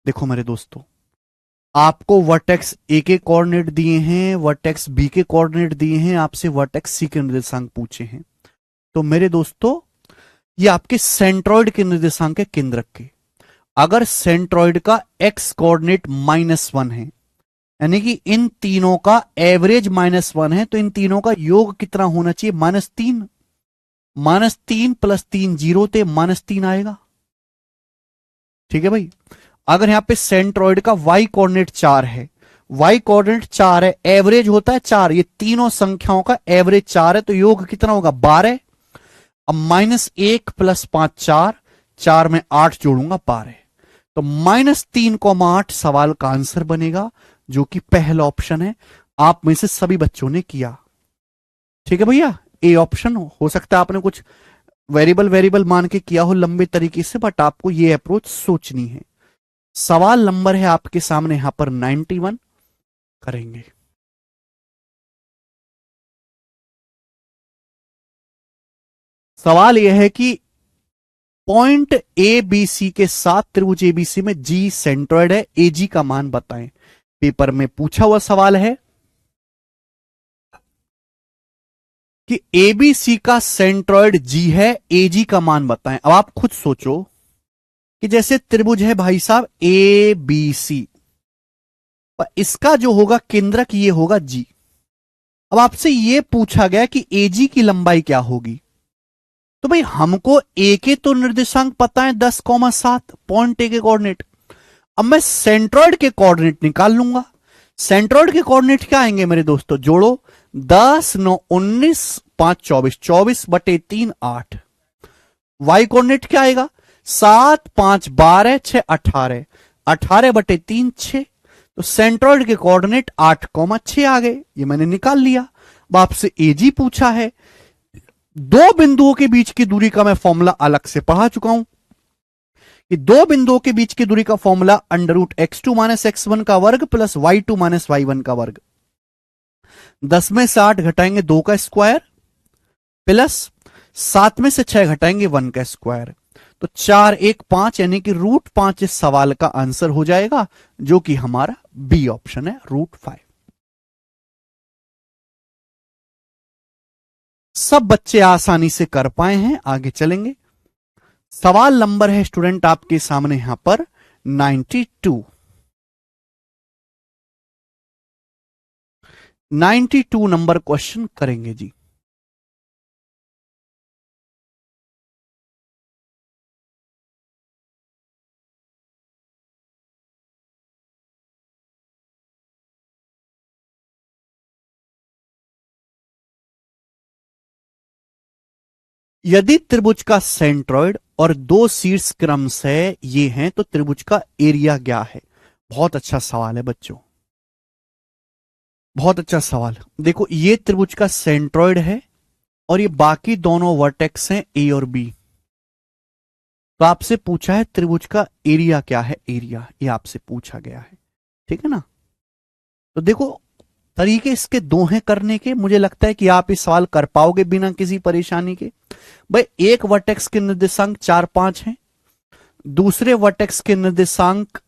देखो मेरे दोस्तों, आपको वर्टेक्स ए के कोऑर्डिनेट दिए हैं, वर्टेक्स बी के कोऑर्डिनेट दिए हैं, आपसे वर्टेक्स सी के निर्देशांक पूछे हैं। तो मेरे दोस्तों, ये आपके सेंट्रॉइड के निर्देशांक है केंद्रक के। अगर सेंट्रॉइड का एक्स कोऑर्डिनेट -1 है, यानी कि इन तीनों का एवरेज -1 है, तो इन तीनों का योग कितना होना चाहिए? -3। -3 + 3 0 थे, -3 आएगा। ठीक है भाई। अगर यहां पे सेंट्रॉइड का y कोऑर्डिनेट 4 है, y कोऑर्डिनेट 4 है, एवरेज होता है 4, ये तीनों संख्याओं का एवरेज 4 है, तो योग कितना होगा 12। अब -1 + 5 4, 4 में 8 जोड़ूंगा 12, तो -3,8 सवाल का आंसर बनेगा, जो कि पहला ऑप्शन है। आप में से सभी बच्चों ने किया, ठीक है भैया। ए ऑप्शन हो सकता है आपने कुछ वेरिएबल वेरिएबल मान के किया हो लंबे तरीके से, बट आपको ये अप्रोच सोचनी है। सवाल नंबर है आपके सामने यहां पर 91 करेंगे। सवाल यह है कि पॉइंट ए बी सी के साथ त्रिभुज एबीसी में जी सेंट्रॉइड है, ए जी का मान बताएं। पेपर में पूछा हुआ सवाल है कि एबीसी का सेंट्रॉइड जी है, ए जी का मान बताएं। अब आप खुद सोचो कि जैसे त्रिभुज है भाई साहब ए बी सी, इसका जो होगा केंद्रक ये होगा जी। अब आपसे ये पूछा गया कि एजी की लंबाई क्या होगी, तो भाई हमको ए के तो निर्देशांक पता है 10,7 पॉइंट ए के कोऑर्डिनेट। अब मैं सेंट्रॉइड के कोऑर्डिनेट निकाल लूंगा। सेंट्रॉइड के कोऑर्डिनेट क्या आएंगे मेरे दोस्तों, जोड़ो 10 9 19 5 24, 24/3 8। वाई कोऑर्डिनेट क्या आएगा 7 5 12 6 18, 18/3 6। तो सेंट्रॉइड के कोऑर्डिनेट 8,6 आ गए, ये मैंने निकाल लिया। अब आपसे एजी पूछा है, दो बिंदुओं के बीच की दूरी का मैं फॉर्मूला अलग से पढ़ा चुका हूं कि दो बिंदुओं के बीच की दूरी का फॉर्मूला √x2 - x1 का वर्ग प्लस y2 - y1 का वर्ग। 10 में से 8 घटाएंगे 2 का स्क्वायर, प्लस 7 में से 6 घटाएंगे 1 का स्क्वायर, तो 4 1 5 यानी कि √5 इस सवाल का आंसर हो जाएगा, जो कि हमारा बी ऑप्शन है √5। सब बच्चे आसानी से कर पाए हैं, आगे चलेंगे। सवाल नंबर है स्टूडेंट आपके सामने यहां पर 92। 92 नंबर क्वेश्चन करेंगे जी। यदि त्रिभुज का सेंट्रॉइड और दो शीर्ष क्रम से ये हैं, तो त्रिभुज का एरिया क्या है। बहुत अच्छा सवाल है बच्चों, बहुत अच्छा सवाल। देखो ये त्रिभुज का सेंट्रॉइड है और ये बाकी दोनों वर्टेक्स हैं ए और बी। तो आपसे पूछा है त्रिभुज का एरिया क्या है, एरिया ये आपसे पूछा गया है, ठीक है ना। तो देखो तरीके इसके दो हैं करने के, मुझे लगता है कि आप इस सवाल कर पाओगे बिना किसी परेशानी के। भाई एक वर्टेक्स के निर्देशांक 4 5 हैं, दूसरे वर्टेक्स के निर्देशांक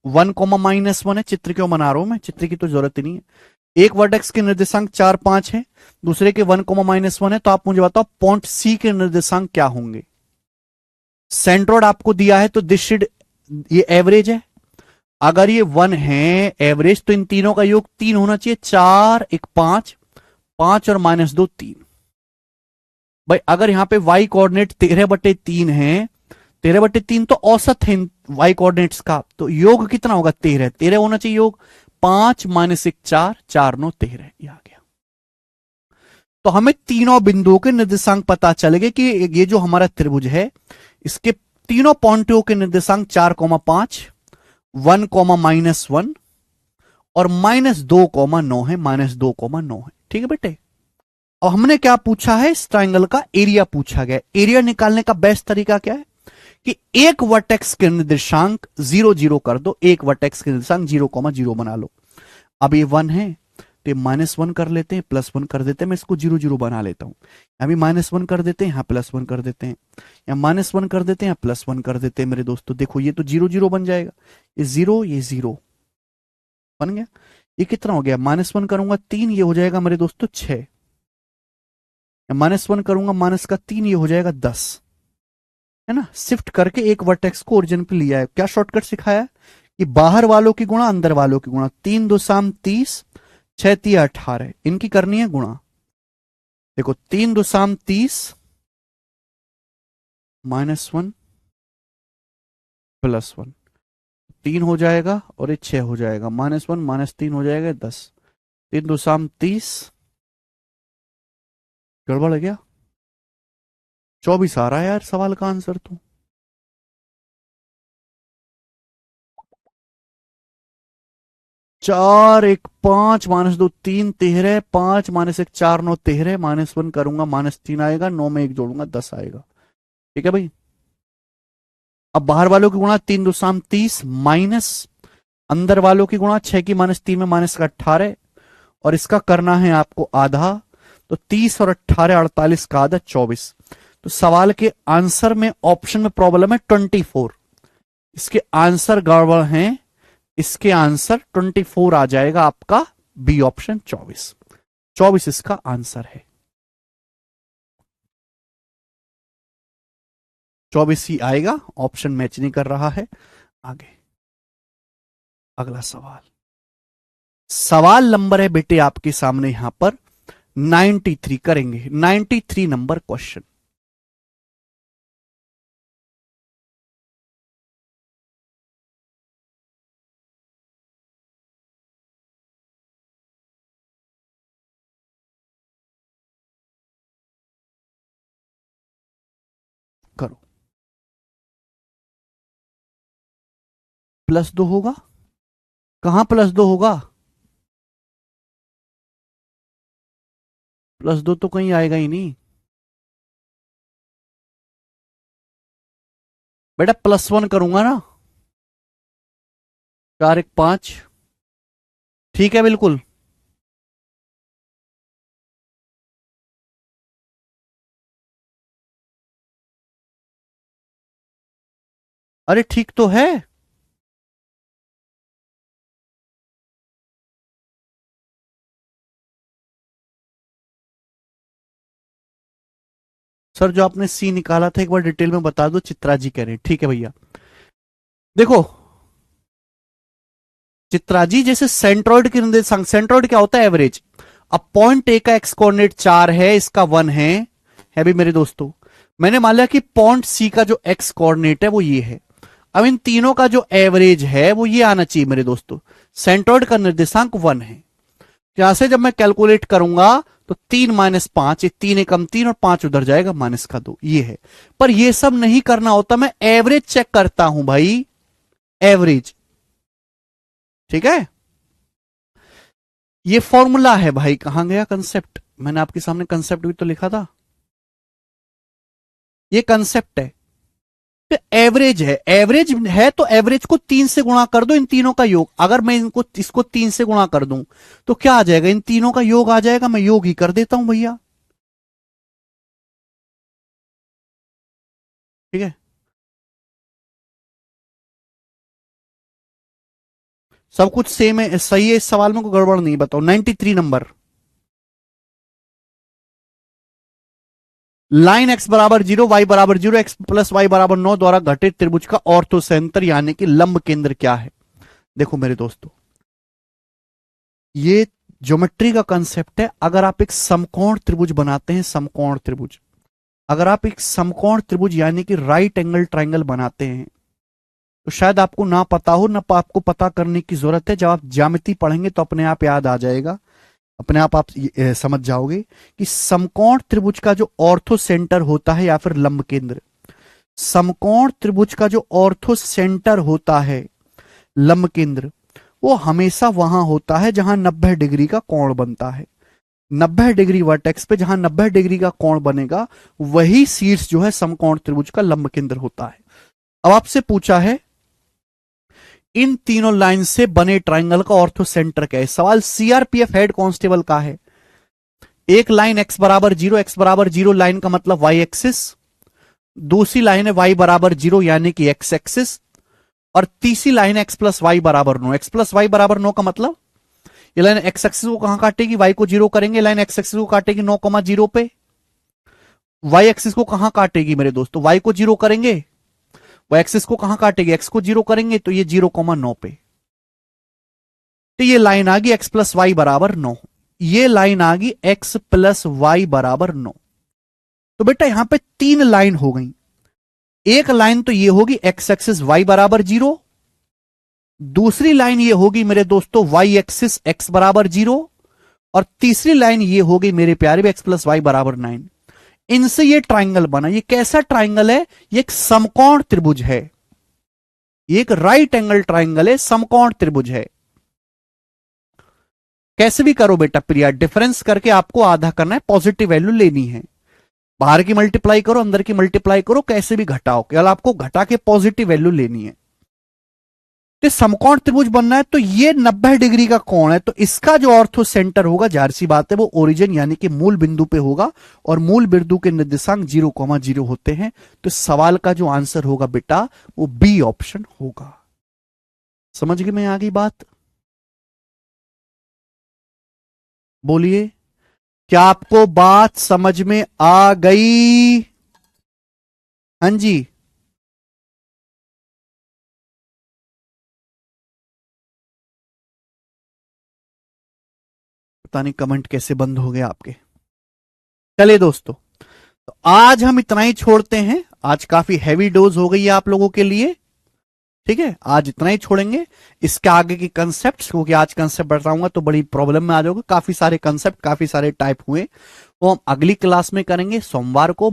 1, -1 है। चित्र क्यों बना रहा हूं मैं, चित्र की तो जरूरत ही नहीं है। एक वर्टेक्स के निर्देशांक 4 5 है, दूसरे के 1, -1 है। तो आप मुझे बताओ पॉइंट सी के निर्देशांक क्या होंगे। सेंट्रोइड आपको दिया है तो दिस शुड, ये एवरेज है। अगर ये 1 है एवरेज, तो इन तीनों का योग 3 होना चाहिए। 4 1 5, 5 और -2 3। भाई अगर यहां पे y कोऑर्डिनेट 13/3 है, 13/3 तो औसत है y कोऑर्डिनेट्स का, तो योग कितना होगा 13, 13 होना चाहिए योग। 5 - 1 4, 4 9 13, ये आ गया। तो हमें तीनों बिंदुओं के निर्देशांक पता चल गए कि ये जो हमारा त्रिभुज है इसके तीनों पॉइंटों के निर्देशांक 4, 5, 1, -1 और -2,9 है, -2,9 है, ठीक है बेटे। अब हमने क्या पूछा है, इस ट्राइंगल का एरिया पूछा गया। एरिया निकालने का बेस्ट तरीका क्या है कि एक वर्टेक्स के निर्देशांक 0 0 कर दो, एक वर्टेक्स के निर्देशांक 0,0 बना लो। अब ये 1 है तो -1 कर लेते हैं, +1 कर देते हैं, मैं इसको 0 0 बना लेता हूं। यहां भी -1 कर देते हैं, यहां +1 कर देते हैं, यहां -1 कर देते हैं, यहां +1 कर देते हैं। मेरे दोस्तों देखो ये तो 0 0 बन जाएगा, ये 0 ये 0 बन गया। ये कितना हो गया, -1 करूंगा 3, ये हो जाएगा मेरे दोस्तों 6, -1 करूंगा माइनस का 3, ये हो जाएगा 10, है ना। शिफ्ट करके एक वर्टेक्स को ओरिजिन पे लिया है। क्या शॉर्टकट सिखाया है कि बाहर वालों की गुणा अंदर वालों की गुणा। 3 2 30, 6 3 18, इनकी करनी है गुणा। देखो 3 2 30, -1 +1, 3 हो जाएगा और ये 6 हो जाएगा, -1 -3 हो जाएगा 10, 3 2 30, गड़बड़ है क्या? 24 आ रहा है यार सवाल का आंसर तो। 4 1 5 -2 3 13, 5 -1 4 9 13, -1 करूंगा -3 आएगा, 9 में 1 जोड़ूंगा 10 आएगा। ठीक है भाई। अब बाहर वालों की गुणा 3 2 30 माइनस अंदर वालों की गुणा 6 की -3 में -18, और इसका करना है आपको आधा, तो 30 और 18 48 का आधा 24। तो सवाल के आंसर में ऑप्शन में प्रॉब्लम है 24, इसके आंसर गड़बड़ हैं, इसके आंसर 24 आ जाएगा आपका बी ऑप्शन 24, 24 इसका आंसर है। 24 ही आएगा, ऑप्शन मैच नहीं कर रहा है। आगे अगला सवाल, सवाल नंबर है बेटे आपके सामने यहां पर 93 करेंगे, 93 नंबर क्वेश्चन। करो। +2 होगा? कहां +2 होगा? +2 तो कहीं आएगा ही नहीं बेटा, +1 करूंगा ना, 4 1 5, ठीक है बिल्कुल। अरे ठीक तो है। सर जो आपने सी निकाला था एक बार डिटेल में बता दो, चित्रा जी कह रहे हैं। ठीक है भैया, देखो चित्रा जी, जैसे सेंट्रॉइड के निर्देशांक, सेंट्रॉइड क्या होता है? एवरेज। अब पॉइंट ए का एक्स कोऑर्डिनेट 4 है, इसका 1 है भी मेरे दोस्तों। मैंने मान लिया कि पॉइंट सी का जो एक्स कोऑर्डिनेट है वो ये है। अब इन तीनों का जो एवरेज है वो ये आना चाहिए मेरे दोस्तों। सेंट्रॉइड का निर्देशांक 1 है, यहां से जब मैं कैलकुलेट करूंगा तो 3 -5, 3 एकम 3 और 5 उधर जाएगा -2, ये है। पर ये सब नहीं करना होता, मैं एवरेज चेक करता हूं भाई, एवरेज। ठीक है, ये फॉर्मूला है भाई, कहां गया कंसेप्ट? मैंने आपके सामने कंसेप्ट भी तो लिखा था, ये कंसेप्ट है। तो एवरेज है, एवरेज है तो एवरेज को 3 से गुणा कर दो, इन तीनों का योग। अगर मैं इसको 3 से गुणा कर दूं तो क्या आ जाएगा? इन तीनों का योग आ जाएगा, मैं योग ही कर देता हूं भैया। ठीक है, सब कुछ सेम है, सही है, इस सवाल में कोई गड़बड़ नहीं। बताओ 93 नंबर, लाइन x बराबर 0, y बराबर 0, x प्लस वाई बराबर 9 द्वारा घटित त्रिभुज का ऑर्थोसेंटर यानी कि लंब केंद्र क्या है? देखो मेरे दोस्तों, ये ज्योमेट्री का कंसेप्ट है। अगर आप एक समकोण त्रिभुज बनाते हैं, समकोण त्रिभुज, अगर आप एक समकोण त्रिभुज यानी कि राइट एंगल ट्राइंगल बनाते हैं, तो शायद आपको ना पता हो, ना आपको पता करने की जरूरत है। जब आप ज्यामिति पढ़ेंगे तो अपने आप याद आ जाएगा, अपने आप समझ जाओगे कि समकोण त्रिभुज का जो ऑर्थो सेंटर होता है या फिर लंब केंद्र, समकोण त्रिभुज का जो ऑर्थो सेंटर होता है, लंब केंद्र, वो हमेशा वहां होता है जहां 90 डिग्री का कोण बनता है। 90 डिग्री वर्टेक्स पे जहां 90 डिग्री का कोण बनेगा, वही शीर्ष जो है समकोण त्रिभुज का लंब केंद्र होता है। अब आपसे पूछा है इन तीनों लाइन से बने ट्राइंगल का ऑर्थो सेंटर क्या है? सवाल सीआरपीएफ हेड कांस्टेबल का है। एक लाइन x बराबर 0, x बराबर 0 लाइन का मतलब y एक्सिस, दूसरी लाइन है y बराबर 0 यानी कि x एक्सिस, और तीसरी लाइन x प्लस वाई बराबर 9। x प्लस वाई बराबर 9 का मतलब ये लाइन x एक्सिस को कहां काटेगी? y को 0 करेंगे, लाइन x एक्सिस को काटेगी 9,0 पे। y एक्सिस को कहां काटेगी मेरे दोस्तों? y को 0 करेंगे, y एक्सिस को कहां काटेगी? x को 0 करेंगे तो ये 0,9 पे। तो ये लाइन आ गई x प्लस वाई बराबर 9, ये लाइन आ गई x प्लस वाई बराबर 9। तो बेटा यहां पे 3 लाइन हो गई, एक लाइन तो ये होगी एक्स एक्सिस वाई बराबर 0, दूसरी लाइन ये होगी मेरे दोस्तों वाई एक्सिस एक्स बराबर 0, और तीसरी लाइन ये होगी मेरे प्यारे एक्स प्लस वाई बराबर 9। इनसे ये ट्राइंगल बना। ये कैसा ट्राइंगल है? ये एक समकोण त्रिभुज है, ये एक राइट एंगल ट्राइंगल है, समकोण त्रिभुज है। कैसे भी करो बेटा प्रिया, डिफरेंस करके आपको आधा करना है, पॉजिटिव वैल्यू लेनी है। बाहर की मल्टीप्लाई करो, अंदर की मल्टीप्लाई करो, कैसे भी घटाओ, केवल आपको घटा के पॉजिटिव वैल्यू लेनी है। तो समकोण त्रिभुज बनना है तो ये 90 डिग्री का कोण है, तो इसका जो ऑर्थो सेंटर होगा, जाहिर सी बात है वो ओरिजिन यानी कि मूल बिंदु पे होगा, और मूल बिंदु के निर्देशांक 0,0 होते हैं। तो सवाल का जो आंसर होगा बेटा वो बी ऑप्शन होगा। समझ गए मैं आ गई बात? बोलिए, क्या आपको बात समझ में आ गई? हाँ जी, पता नहीं कमेंट कैसे बंद हो गए आपके। चलिए दोस्तों, तो आज हम इतना ही छोड़ते हैं। आज काफी हैवी डोज हो गई है आप लोगों के लिए, ठीक है? आज इतना ही छोड़ेंगे। इसके आगे की कंसेप्ट, क्योंकि आज कंसेप्ट बताऊंगा तो बड़ी प्रॉब्लम में आ जाओगे। काफी सारे कंसेप्ट, काफी सारे टाइप हुए, वो हम अगली क्लास में करेंगे सोमवार को।